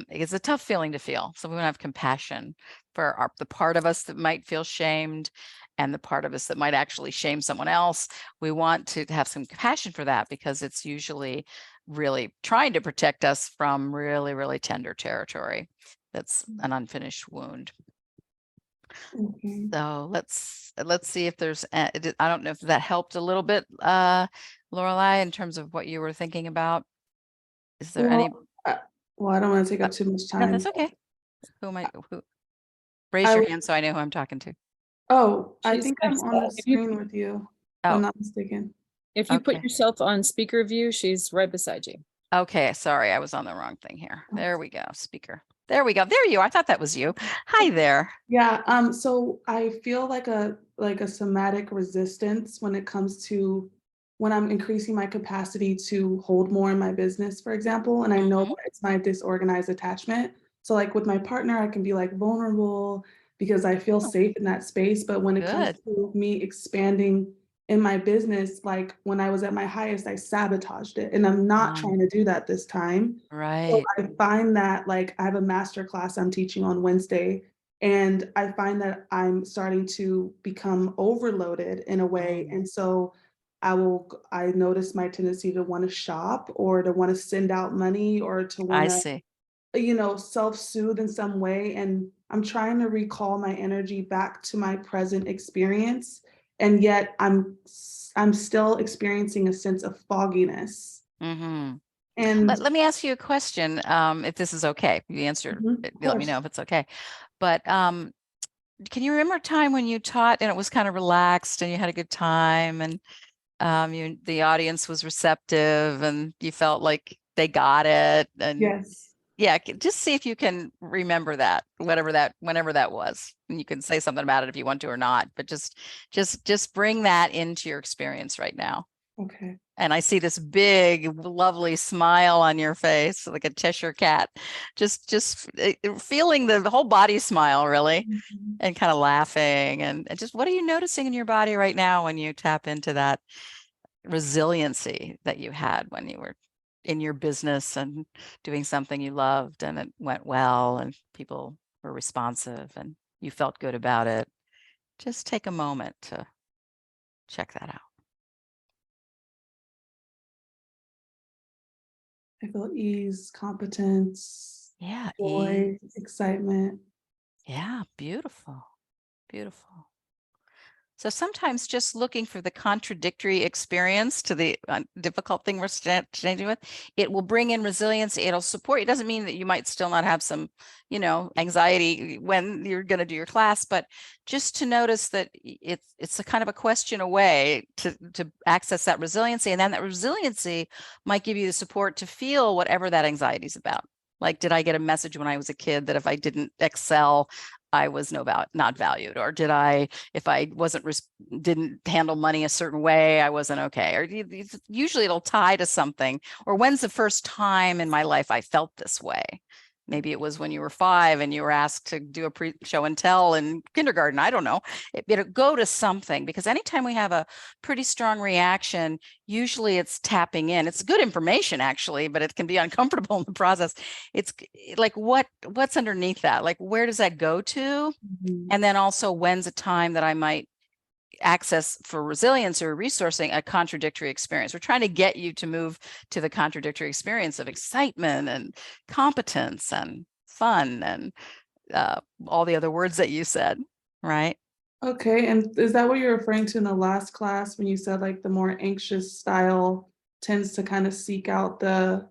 It's a tough feeling to feel. So we want to have compassion for the part of us that might feel shamed and the part of us that might actually shame someone else. We want to have some compassion for that, because it's usually really trying to protect us from really, really tender territory. That's an unfinished wound. Okay. So let's see if there's, I don't know if that helped a little bit, Lorelei, in terms of what you were thinking about. Is there any? Well, I don't want to take up too much No, time. that's okay. Who raise I your w- hand so I know who I'm talking to. Oh, I She's think got I'm on the stuff. If you- screen with you, if Oh. I'm not mistaken. If you put Okay. yourself on speaker view, she's right beside you. Okay, sorry, I was on the wrong thing here. Oh. There we go, speaker. There we go. There you are. I thought that was you. Hi there. Yeah, so I feel like a somatic resistance when it comes to when I'm increasing my capacity to hold more in my business, for example, and I know Mhm. it's my disorganized attachment. So like with my partner, I can be like vulnerable because I feel Oh, safe in that space. But when it comes good. to me expanding in my business, like when I was at my highest, I sabotaged it. And I'm not trying to do that this time. So Right. I find that like I have a master class I'm teaching on Wednesday, and I find that I'm starting to become overloaded in a way. Mm. And so I notice my tendency to want to shop or to want to send out money or to want I to, see. self-soothe in some way. And I'm trying to recall my energy back to my present experience. And yet I'm still experiencing a sense of fogginess. Mm-hmm. And Let me ask you a question, if this is okay. You answer, of you let me know course, if it's okay. But can you remember a time when you taught and it was kind of relaxed and you had a good time, and the audience was receptive and you felt like they got it? And yes. yeah, just see if you can remember that, whenever that was. And you can say something about it if you want to or not, but just bring that into your experience right now. Okay. And I see this big, lovely smile on your face, like a Cheshire cat, just feeling the whole body smile, really, Mhm. and kind of laughing. And just, what are you noticing in your body right now when you tap into that resiliency that you had when you were in your business and doing something you loved and it went well and people were responsive and you felt good about it? Just take a moment to check that out. I feel ease, competence, Yeah, joy, excitement. yeah, beautiful, beautiful. So sometimes just looking for the contradictory experience to the difficult thing we're changing with, it will bring in resilience. It'll support. It doesn't mean that you might still not have some, anxiety when you're going to do your class, but just to notice that it's a kind of a question away to access that resiliency, and then that resiliency might give you the support to feel whatever that anxiety is about. Like, did I get a message when I was a kid that if I didn't excel, I was not valued? Or did I, if I didn't handle money a certain way, I wasn't okay? Or usually it'll tie to something. Or when's the first time in my life I felt this way? Maybe it was when you were 5 and you were asked to do a show and tell in kindergarten. I don't know. It'll go to something, because anytime we have a pretty strong reaction, usually it's tapping in. It's good information, actually, but it can be uncomfortable in the process. It's like, what's underneath that? Like, where does that go to? Mhm. And then also, when's a time that I might access for resilience or resourcing a contradictory experience? We're trying to get you to move to the contradictory experience of excitement and competence and fun and all the other words that you said, right? Okay, and is that what you're referring to in the last class when you said like the more anxious style tends to kind of seek out The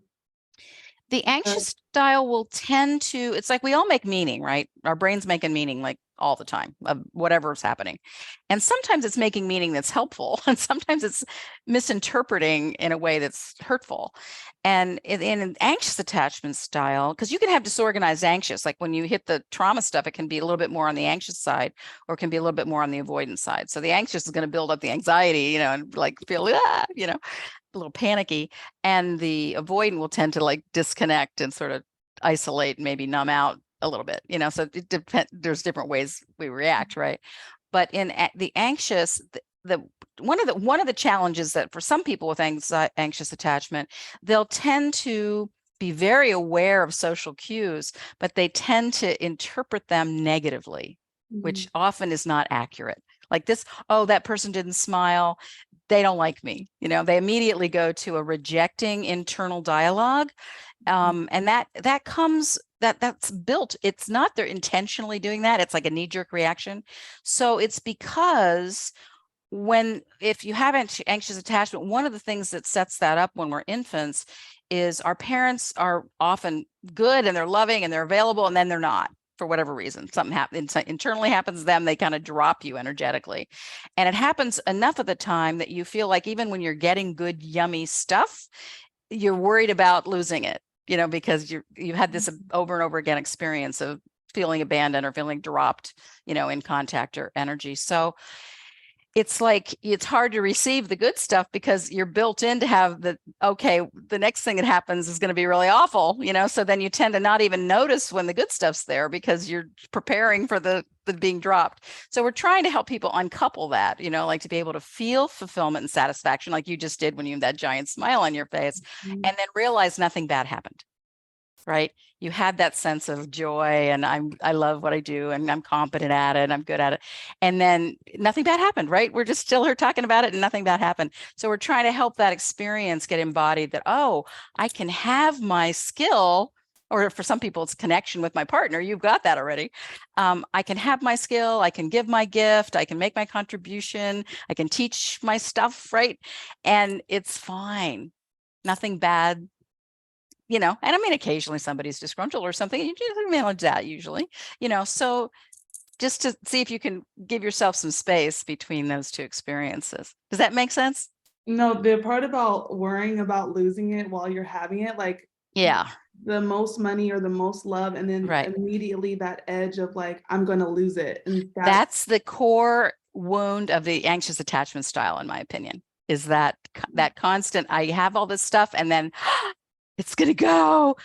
anxious style will tend to, it's like we all make meaning, right? Our brain's making meaning like all the time of whatever's happening. And sometimes it's making meaning that's helpful, and sometimes it's misinterpreting in a way that's hurtful. And in an anxious attachment style, because you can have disorganized anxious, like when you hit the trauma stuff, it can be a little bit more on the anxious side, or it can be a little bit more on the avoidance side. So the anxious is going to build up the anxiety, and like feel, a little panicky, and the avoidant will tend to like disconnect and sort of isolate, maybe numb out a little bit, so it depends. There's different ways we react, right? But in the anxious, the one of the challenges that for some people with anxious attachment, they'll tend to be very aware of social cues, but they tend to interpret them negatively, which often is not accurate. Like this, oh, that person didn't smile, they don't like me. They immediately go to a rejecting internal dialogue. And that comes, that's built. It's not they're intentionally doing that. It's like a knee-jerk reaction. So it's because if you have anxious attachment, one of the things that sets that up when we're infants is our parents are often good and they're loving and they're available, and then they're not for whatever reason. Something internally happens to them. They kind of drop you energetically. And it happens enough of the time that you feel like even when you're getting good, yummy stuff, you're worried about losing it, because you've had this over and over again experience of feeling abandoned or feeling dropped, in contact or energy. So it's like, it's hard to receive the good stuff because you're built in to have the next thing that happens is going to be really awful, so then you tend to not even notice when the good stuff's there because you're preparing for the being dropped. So we're trying to help people uncouple that, like to be able to feel fulfillment and satisfaction like you just did when you had that giant smile on your face, and then realize nothing bad happened. Right? You had that sense of joy and I love what I do and I'm competent at it and I'm good at it. And then nothing bad happened, right? We're just still here talking about it and nothing bad happened. So we're trying to help that experience get embodied that, oh, I can have my skill, or for some people it's connection with my partner. You've got that already. I can have my skill, I can give my gift, I can make my contribution, I can teach my stuff, right? And it's fine. Nothing bad. And I mean, occasionally somebody's disgruntled or something, you just manage that usually, so just to see if you can give yourself some space between those two experiences. Does that make sense? No, the part about worrying about losing it while you're having it, like Yeah. the most money or the most love, and then Right. immediately that edge of like, I'm going to lose it. And that's the core wound of the anxious attachment style, in my opinion, is that constant, I have all this stuff and then it's going to go,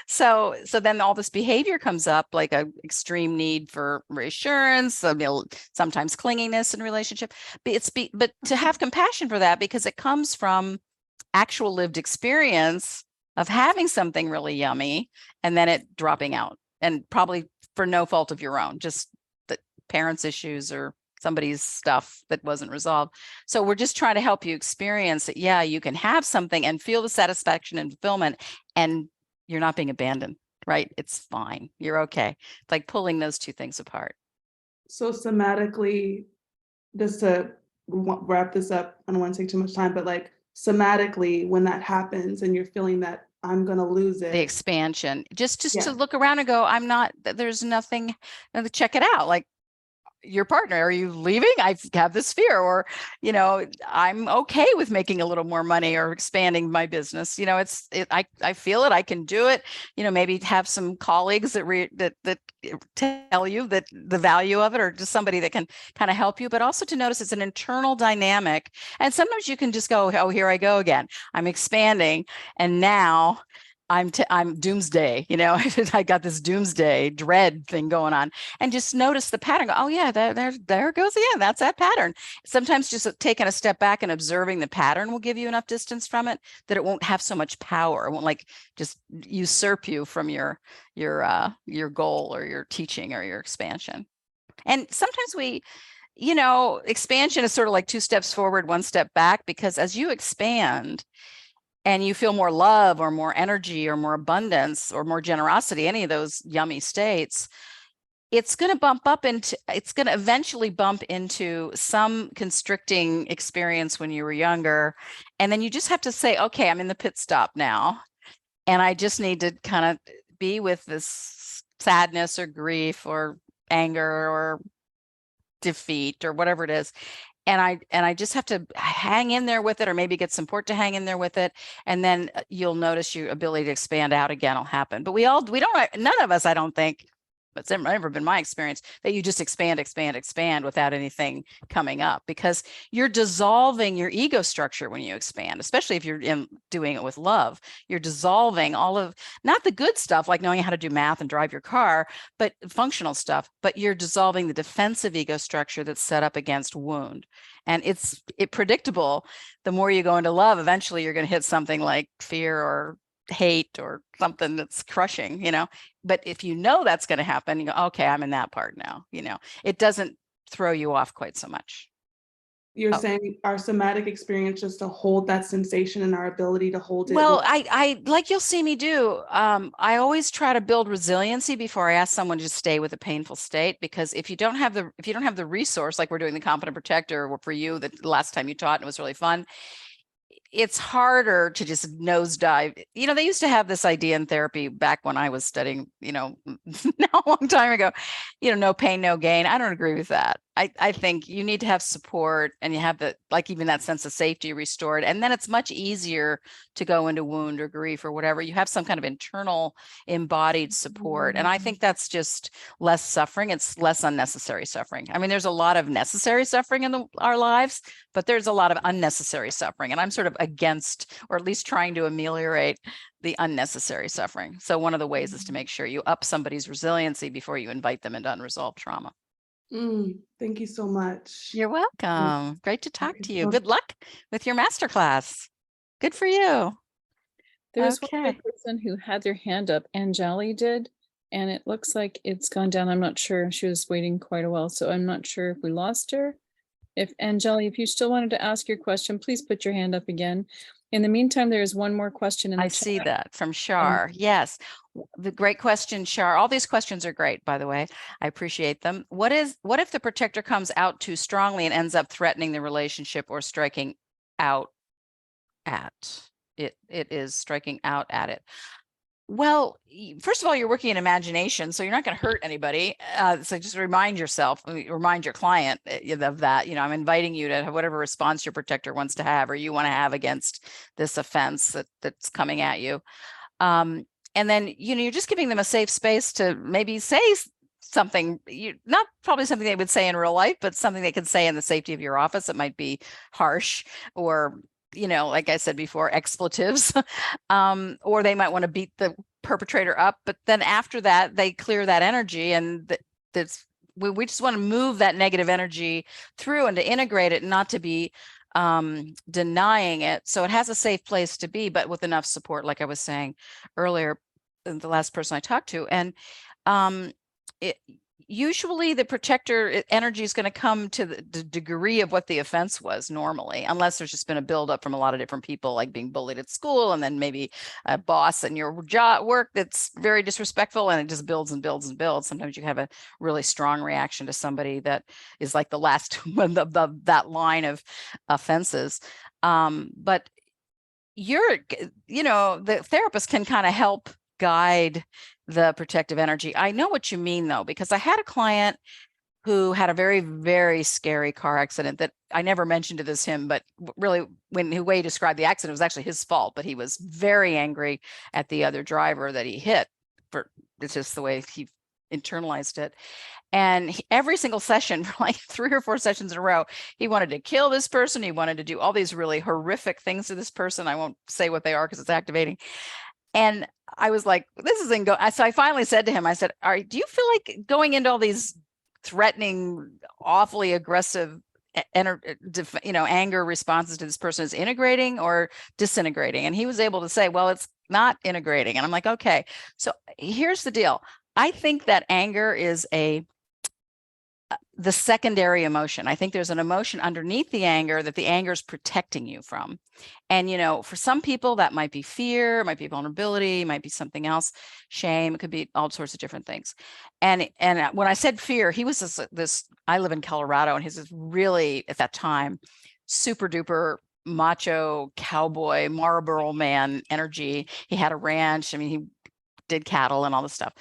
So then all this behavior comes up, like a extreme need for reassurance, sometimes clinginess in relationship. But to have compassion for that, because it comes from actual lived experience of having something really yummy and then it dropping out, and probably for no fault of your own, just the parents' issues or somebody's stuff that wasn't resolved. So we're just trying to help you experience that, yeah, you can have something and feel the satisfaction and fulfillment and you're not being abandoned, right? It's fine. You're okay. It's like pulling those two things apart. So somatically, just to wrap this up, I don't want to take too much time, but like somatically, when that happens and you're feeling that I'm going to lose it. The expansion, just to look around and go, there's nothing, check it out. Like, your partner, are you leaving? I have this fear, or, I'm okay with making a little more money or expanding my business. I feel it, I can do it. Maybe have some colleagues that tell you that the value of it, or just somebody that can kind of help you, but also to notice it's an internal dynamic. And sometimes you can just go, oh, here I go again. I'm expanding. And now I'm doomsday, I got this doomsday dread thing going on, and just notice the pattern. Oh yeah, there goes again. That's that pattern. Sometimes just taking a step back and observing the pattern will give you enough distance from it that it won't have so much power. It won't like just usurp you from your goal or your teaching or your expansion. And sometimes expansion is sort of like 2 steps forward, 1 step back, because as you expand, and you feel more love or more energy or more abundance or more generosity, any of those yummy states, it's going to eventually bump into some constricting experience when you were younger. And then you just have to say, okay, I'm in the pit stop now. And I just need to kind of be with this sadness or grief or anger or defeat or whatever it is. And I just have to hang in there with it, or maybe get support to hang in there with it. And then you'll notice your ability to expand out again will happen. But none of us, I don't think, it's never been my experience, that you just expand, expand, expand without anything coming up, because you're dissolving your ego structure when you expand, especially if you're doing it with love. You're dissolving all of, not the good stuff like knowing how to do math and drive your car, but functional stuff, but you're dissolving the defensive ego structure that's set up against wound. And it's predictable. The more you go into love, eventually you're going to hit something like fear or hate or something that's crushing, but if you know that's going to happen, you go, okay, I'm in that part now, it doesn't throw you off quite so much. You're saying our somatic experience just to hold that sensation and our ability to hold it. Well, I like you'll see me do. I always try to build resiliency before I ask someone to stay with a painful state, because if you don't have the resource, like we're doing the Confident Protector, or for you, the last time you taught and it was really fun, it's harder to just nosedive. They used to have this idea in therapy back when I was studying, now a long time ago, no pain, no gain. I don't agree with that. I think you need to have support, and you have even that sense of safety restored. And then it's much easier to go into wound or grief or whatever. You have some kind of internal embodied support. And I think that's just less suffering. It's less unnecessary suffering. I mean, there's a lot of necessary suffering in our lives, but there's a lot of unnecessary suffering. And I'm sort of against, or at least trying to ameliorate the unnecessary suffering. So one of the ways is to make sure you up somebody's resiliency before you invite them into unresolved trauma. Thank you so much. You're welcome. Great to talk to you. Good luck with your masterclass. Good for you. There's one other person who had their hand up, Anjali did, and it looks like it's gone down. I'm not sure. She was waiting quite a while, so I'm not sure if we lost her. If Anjali, if you still wanted to ask your question, please put your hand up again. In the meantime, there is one more question in the chat. I see that from Shar. Yes. The great question, Shar. All these questions are great, by the way. I appreciate them. What if the protector comes out too strongly and ends up threatening the relationship or striking out at it? It is striking out at it. Well, first of all, you're working in imagination, so you're not going to hurt anybody. So just remind yourself, remind your client of that. I'm inviting you to have whatever response your protector wants to have, or you want to have against this offense that's coming at you. And then, you're just giving them a safe space to maybe say something, not probably something they would say in real life, but something they could say in the safety of your office. It might be harsh, or like I said before, expletives, or they might want to beat the perpetrator up. But then after that, they clear that energy, and we just want to move that negative energy through and to integrate it, not to be denying it. So it has a safe place to be, but with enough support, like I was saying earlier, the last person I talked to. And usually the protector energy is going to come to the degree of what the offense was normally, unless there's just been a buildup from a lot of different people, like being bullied at school, and then maybe a boss in your job work that's very disrespectful, and it just builds and builds and builds. Sometimes you have a really strong reaction to somebody that is like the last one of that line of offenses. But the therapist can kind of help guide the protective energy. I know what you mean, though, because I had a client who had a very, very scary car accident that I never mentioned to him, but really the way he described the accident, it was actually his fault, but he was very angry at the other driver that he hit. It's just the way he internalized it. And every single session, for like 3 or 4 sessions in a row, he wanted to kill this person. He wanted to do all these really horrific things to this person. I won't say what they are because it's activating. And I was like, this isn't go. So I finally said to him, I said, all right, do you feel like going into all these threatening, awfully aggressive, anger responses to this person is integrating or disintegrating? And he was able to say, well, it's not integrating. And I'm like, okay, so here's the deal. I think that anger is the secondary emotion. I think there's an emotion underneath the anger that the anger is protecting you from. And, for some people that might be fear, it might be vulnerability, it might be something else, shame, it could be all sorts of different things. And when I said fear, he was this, I live in Colorado, and he's this really, at that time, super duper macho cowboy, Marlboro man energy. He had a ranch. I mean, he did cattle and all this stuff.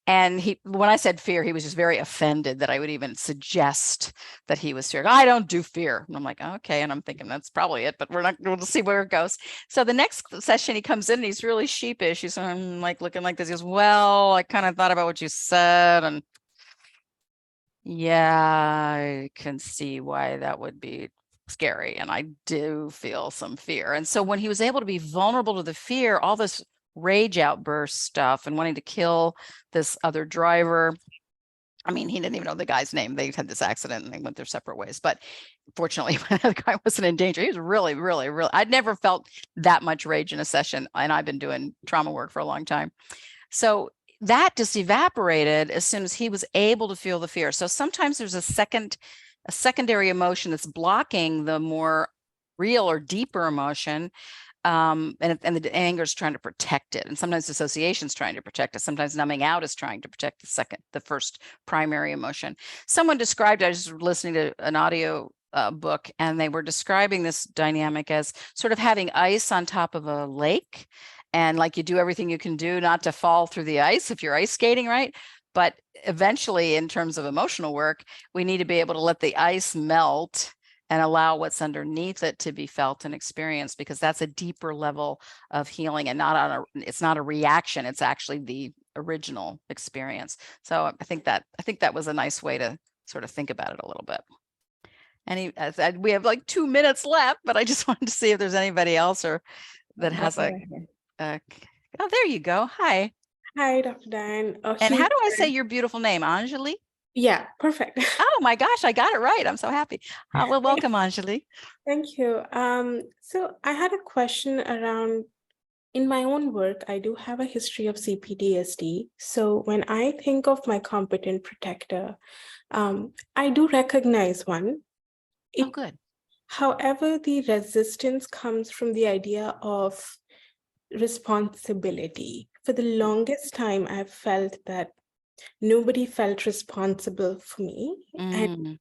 And when I said fear, he was just very offended that I would even suggest that he was fear. I don't do fear. And I'm like, okay. And I'm thinking that's probably it, but we'll see where it goes. So the next session he comes in and he's really sheepish. He's like looking like this. He goes, well, I kind of thought about what you said. And yeah, I can see why that would be scary. And I do feel some fear. And so when he was able to be vulnerable to the fear, all this rage outburst stuff and wanting to kill this other driver. I mean, he didn't even know the guy's name. They had this accident and they went their separate ways. But fortunately, the guy wasn't in danger. He was really, really, really, I'd never felt that much rage in a session. And I've been doing trauma work for a long time. So that just evaporated as soon as he was able to feel the fear. So sometimes there's a secondary emotion that's blocking the more real or deeper emotion. And the anger is trying to protect it. And sometimes dissociation is trying to protect it. Sometimes numbing out is trying to protect the first primary emotion. Someone described, I was listening to an audio book, and they were describing this dynamic as sort of having ice on top of a lake. And like you do everything you can do not to fall through the ice if you're ice skating, right? But eventually, in terms of emotional work, we need to be able to let the ice melt and allow what's underneath it to be felt and experienced, because that's a deeper level of healing and it's not a reaction. It's actually the original experience. So I think that was a nice way to sort of think about it a little bit. We have like 2 minutes left, but I just wanted to see if there's anybody else that has oh, there you go. Hi. Hi, Dr. Diane. And how do I say your beautiful name? Anjali? Yeah, perfect. Oh my gosh, I got it right. I'm so happy. Well, welcome, Anjali. Thank you. So I had a question around, in my own work, I do have a history of CPTSD. So when I think of my competent protector, I do recognize one. Oh, good. However, the resistance comes from the idea of responsibility. For the longest time, I've felt that nobody felt responsible for me. And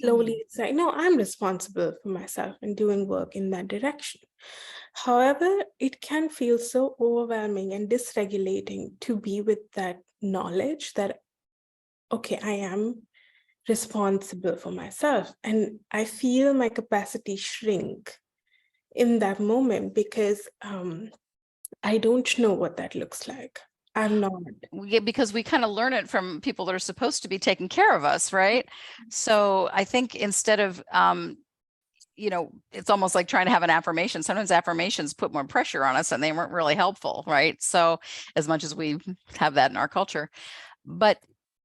slowly it's like, no, I'm responsible for myself and doing work in that direction. However, it can feel so overwhelming and dysregulating to be with that knowledge that, okay, I am responsible for myself. And I feel my capacity shrink in that moment because I don't know what that looks like. I'm not. Because we kind of learn it from people that are supposed to be taking care of us, right? So I think instead of, it's almost like trying to have an affirmation. Sometimes affirmations put more pressure on us and they weren't really helpful, right? So as much as we have that in our culture, but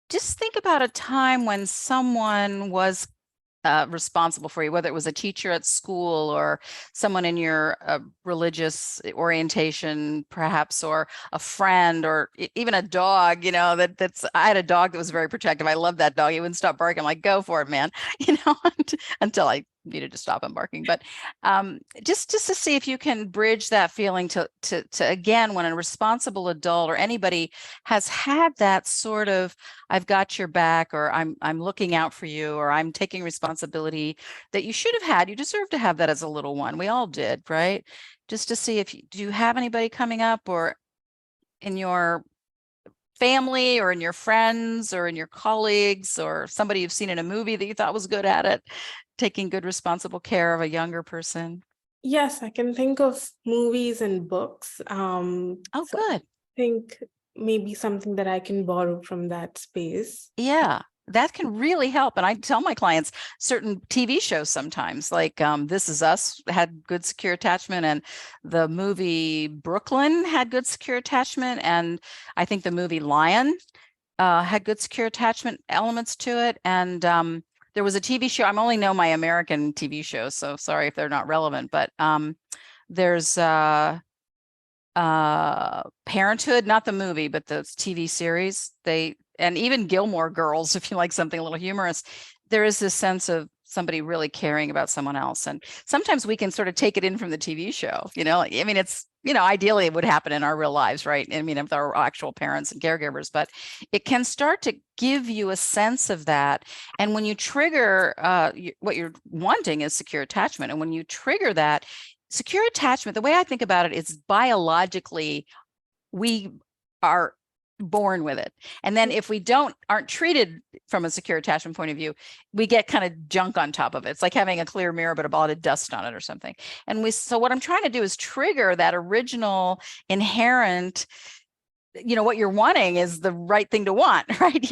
just think about a time when someone was responsible for you, whether it was a teacher at school or someone in your religious orientation, perhaps, or a friend, or even a dog, I had a dog that was very protective. I loved that dog. He wouldn't stop barking. I'm like, go for it, man, until I needed to stop him barking. But just to see if you can bridge that feeling to again, when a responsible adult or anybody has had that sort of, I've got your back, or I'm looking out for you, or I'm taking responsibility that you should have had. You deserve to have that as a little one. We all did, right? Just to see if do you have anybody coming up, or in your family, or in your friends, or in your colleagues, or somebody you've seen in a movie that you thought was good at it, taking good responsible care of a younger person? Yes, I can think of movies and books. Oh, So good. I think maybe something that I can borrow from that space. Yeah, that can really help. And I tell my clients certain TV shows sometimes, like This Is Us had good secure attachment, and the movie Brooklyn had good secure attachment. And I think the movie Lion had good secure attachment elements to it. And there was a TV show, I only know my American TV shows, so sorry if they're not relevant, but there's Parenthood, not the movie, but the TV series. And even Gilmore Girls, if you like something a little humorous, there is this sense of somebody really caring about someone else. And sometimes we can sort of take it in from the TV show, it's, ideally it would happen in our real lives, right? With our actual parents and caregivers, but it can start to give you a sense of that. And when you trigger, what you're wanting is secure attachment. And when you trigger that, secure attachment, the way I think about it is biologically, we are born with it. And then if we aren't treated from a secure attachment point of view, we get kind of junk on top of it. It's like having a clear mirror, but a ball of dust on it or something. And so what I'm trying to do is trigger that original inherent, what you're wanting is the right thing to want, right?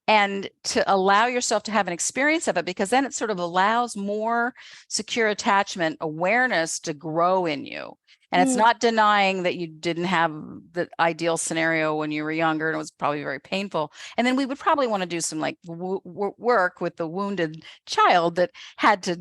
And to allow yourself to have an experience of it, because then it sort of allows more secure attachment awareness to grow in you. And it's not denying that you didn't have the ideal scenario when you were younger and it was probably very painful. And then we would probably want to do some like work with the wounded child that had to,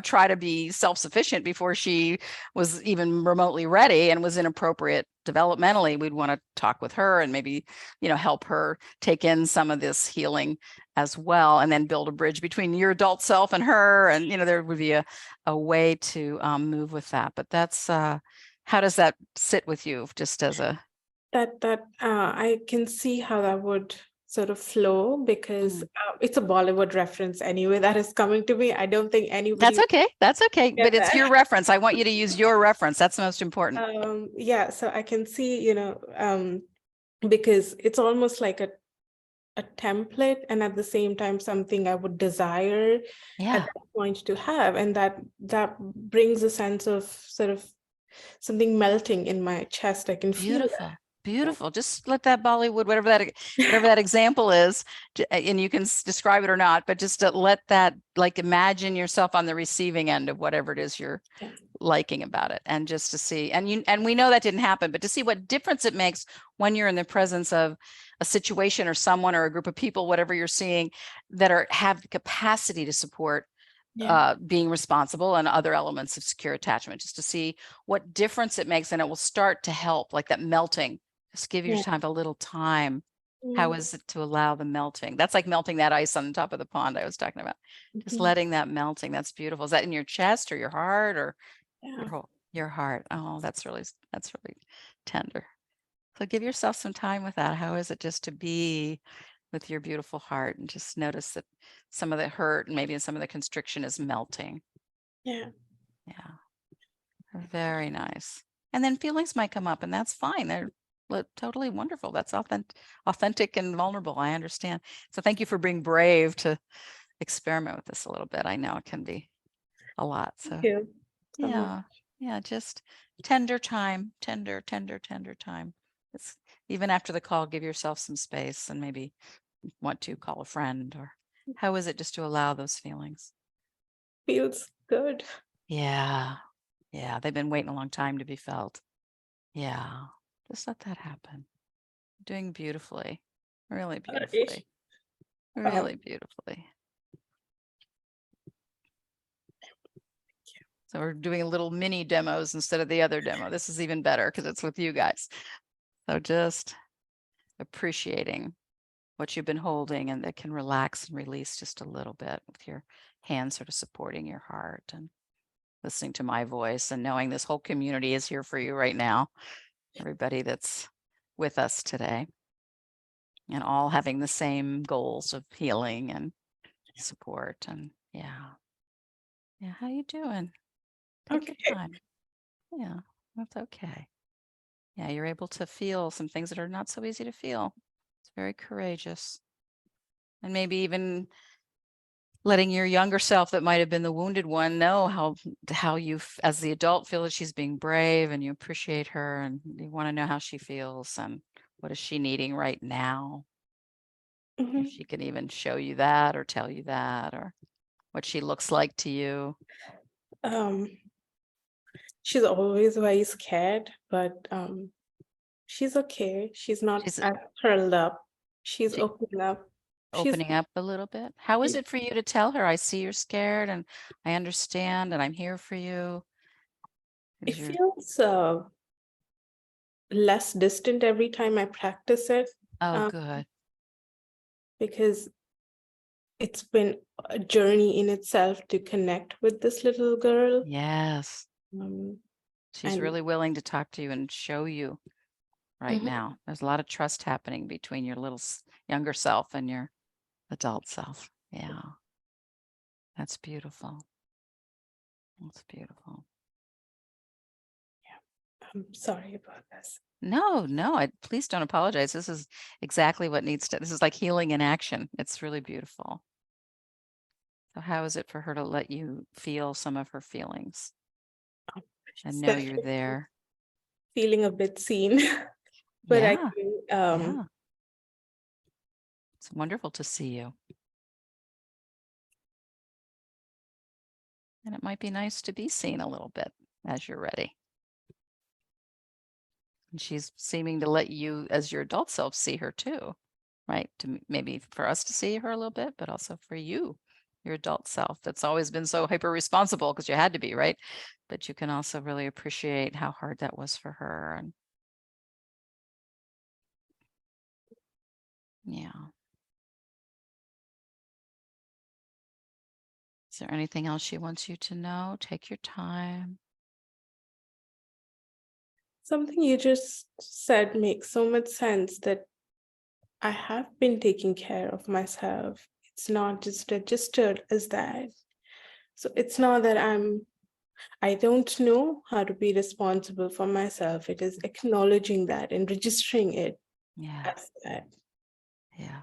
try to be self-sufficient before she was even remotely ready and was inappropriate developmentally. We'd want to talk with her and maybe, help her take in some of this healing as well, and then build a bridge between your adult self and her. And, there would be a way to move with that. But that's, how does that sit with you just as a? I can see how that would sort of flow, because it's a Bollywood reference anyway that is coming to me. I don't think anybody. That's okay. But it's your reference. I want you to use your reference. That's the most important. Yeah. So I can see, because it's almost like a template, and at the same time something I would desire at that point to have, and that brings a sense of sort of something melting in my chest. I can feel that. Beautiful. Just let that Bollywood, whatever that example is, and you can describe it or not, but just to let that, like, imagine yourself on the receiving end of whatever it is you're liking about it, and just to see, and we know that didn't happen, but to see what difference it makes when you're in the presence of a situation or someone or a group of people, whatever you're seeing, that have the capacity to support being responsible and other elements of secure attachment, just to see what difference it makes. And it will start to help, like that melting. Just give yourself a little time. How is it to allow the melting? That's like melting that ice on the top of the pond I was talking about. Just letting that melting. That's beautiful. Is that in your chest or your heart or your heart? Oh, that's really tender. So give yourself some time with that. How is it just to be with your beautiful heart, and just notice that some of the hurt and maybe some of the constriction is melting. Yeah. Very nice. And then feelings might come up, and that's fine. They're totally wonderful. That's authentic and vulnerable. I understand. So thank you for being brave to experiment with this a little bit. I know it can be a lot. So Thank you. Yeah, just tender time, tender time. It's, even after the call, give yourself some space and maybe want to call a friend. Or how is it just to allow those feelings? Feels good. Yeah, they've been waiting a long time to be felt. Yeah, just let that happen. Doing beautifully, really beautifully, really beautifully. So we're doing little mini demos instead of the other demo. This is even better because it's with you guys. So just appreciating what you've been holding, and that can relax and release just a little bit with your hands sort of supporting your heart, and listening to my voice, and knowing this whole community is here for you right now. Everybody that's with us today, and all having the same goals of healing and support. And how you doing? Take your time. Yeah, that's okay. Yeah, you're able to feel some things that are not so easy to feel. It's very courageous. And maybe even letting your younger self that might have been the wounded one know how you, as the adult, feel that she's being brave, and you appreciate her, and you want to know how she feels and what is she needing right now. If she can even show you that, or tell you that, or what she looks like to you. She's always very scared, but she's okay. She's not curled up. She's opening up. Opening up a little bit. How is it for you to tell her, I see you're scared, and I understand, and I'm here for you? It feels less distant every time I practice it. Oh, good. Because it's been a journey in itself to connect with this little girl. Yes. She's really willing to talk to you and show you right now. There's a lot of trust happening between your little younger self and your adult self. Yeah. That's beautiful. That's beautiful. Yeah. I'm sorry about this. No, please don't apologize. This is exactly what needs to, this is like healing in action. It's really beautiful. So how is it for her to let you feel some of her feelings and know you're Definitely there? feeling a bit seen, but I Yeah, think, yeah. It's wonderful to see you. And it might be nice to be seen a little bit as you're ready. And she's seeming to let you, as your adult self, see her too, right? To maybe for us to see her a little bit, but also for you, your adult self that's always been so hyper responsible because you had to be, right? But you can also really appreciate how hard that was for her. And yeah. Is there anything else she wants you to know? Take your time. something you just said makes so much sense, that I have been taking care of myself. It's not just registered as that. So it's not that I don't know how to be responsible for myself. It is acknowledging that and registering it Yeah, as that. yeah,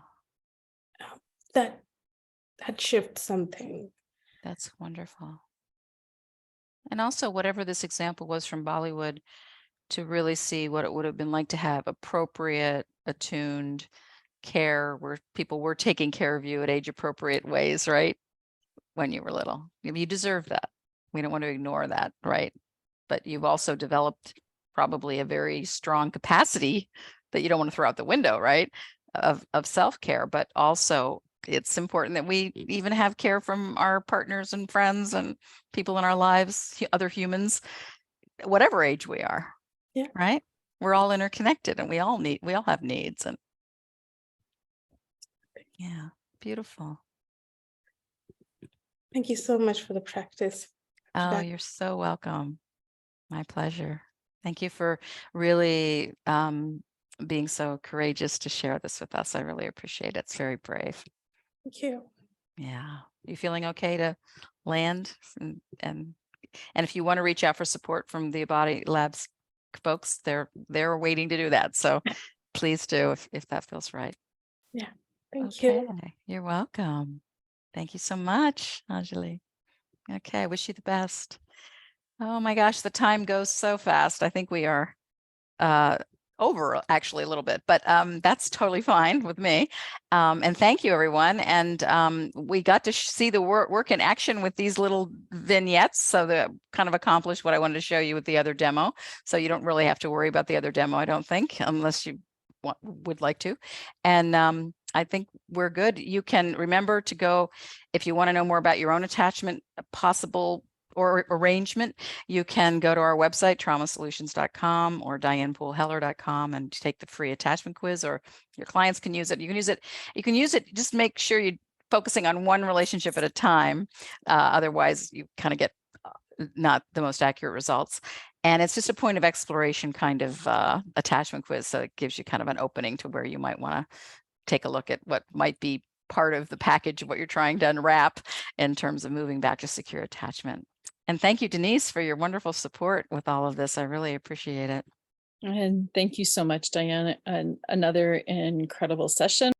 That shifts something. that's wonderful. And also, whatever this example was from Bollywood, to really see what it would have been like to have appropriate, attuned care where people were taking care of you at age appropriate ways, right? When you were little. You deserve that. We don't want to ignore that, right? But you've also developed probably a very strong capacity that you don't want to throw out the window, right? Of self-care, but also it's important that we even have care from our partners and friends and people in our lives, other humans, whatever age we are. Yeah. Right? We're all interconnected and we all have needs. And yeah, beautiful. Thank you so much for the practice. Oh, you're so welcome. My pleasure. Thank you for really being so courageous to share this with us. I really appreciate it. It's very brave. Thank you. Yeah. You feeling okay to land? And if you want to reach out for support from the Body Labs folks, they're waiting to do that. So please do if that feels right. Yeah. Thank Okay. you. You're welcome. Thank you so much, Anjali. Okay, I wish you the best. Oh my gosh, the time goes so fast. I think we are over actually a little bit, but that's totally fine with me. And thank you, everyone. And we got to see the work in action with these little vignettes. So that kind of accomplished what I wanted to show you with the other demo. So you don't really have to worry about the other demo, I don't think, unless you would like to. And I think we're good. You can remember to go, if you want to know more about your own attachment, possible or arrangement, you can go to our website, traumasolutions.com or dianepooleheller.com, and take the free attachment quiz, or your clients can use it. You can use it. Just make sure you're focusing on one relationship at a time. Otherwise, you kind of get not the most accurate results. And it's just a point of exploration kind of attachment quiz. So it gives you kind of an opening to where you might want to take a look at what might be part of the package of what you're trying to unwrap in terms of moving back to secure attachment. And thank you, Denise, for your wonderful support with all of this. I really appreciate it. And thank you so much, Diane. And another incredible session.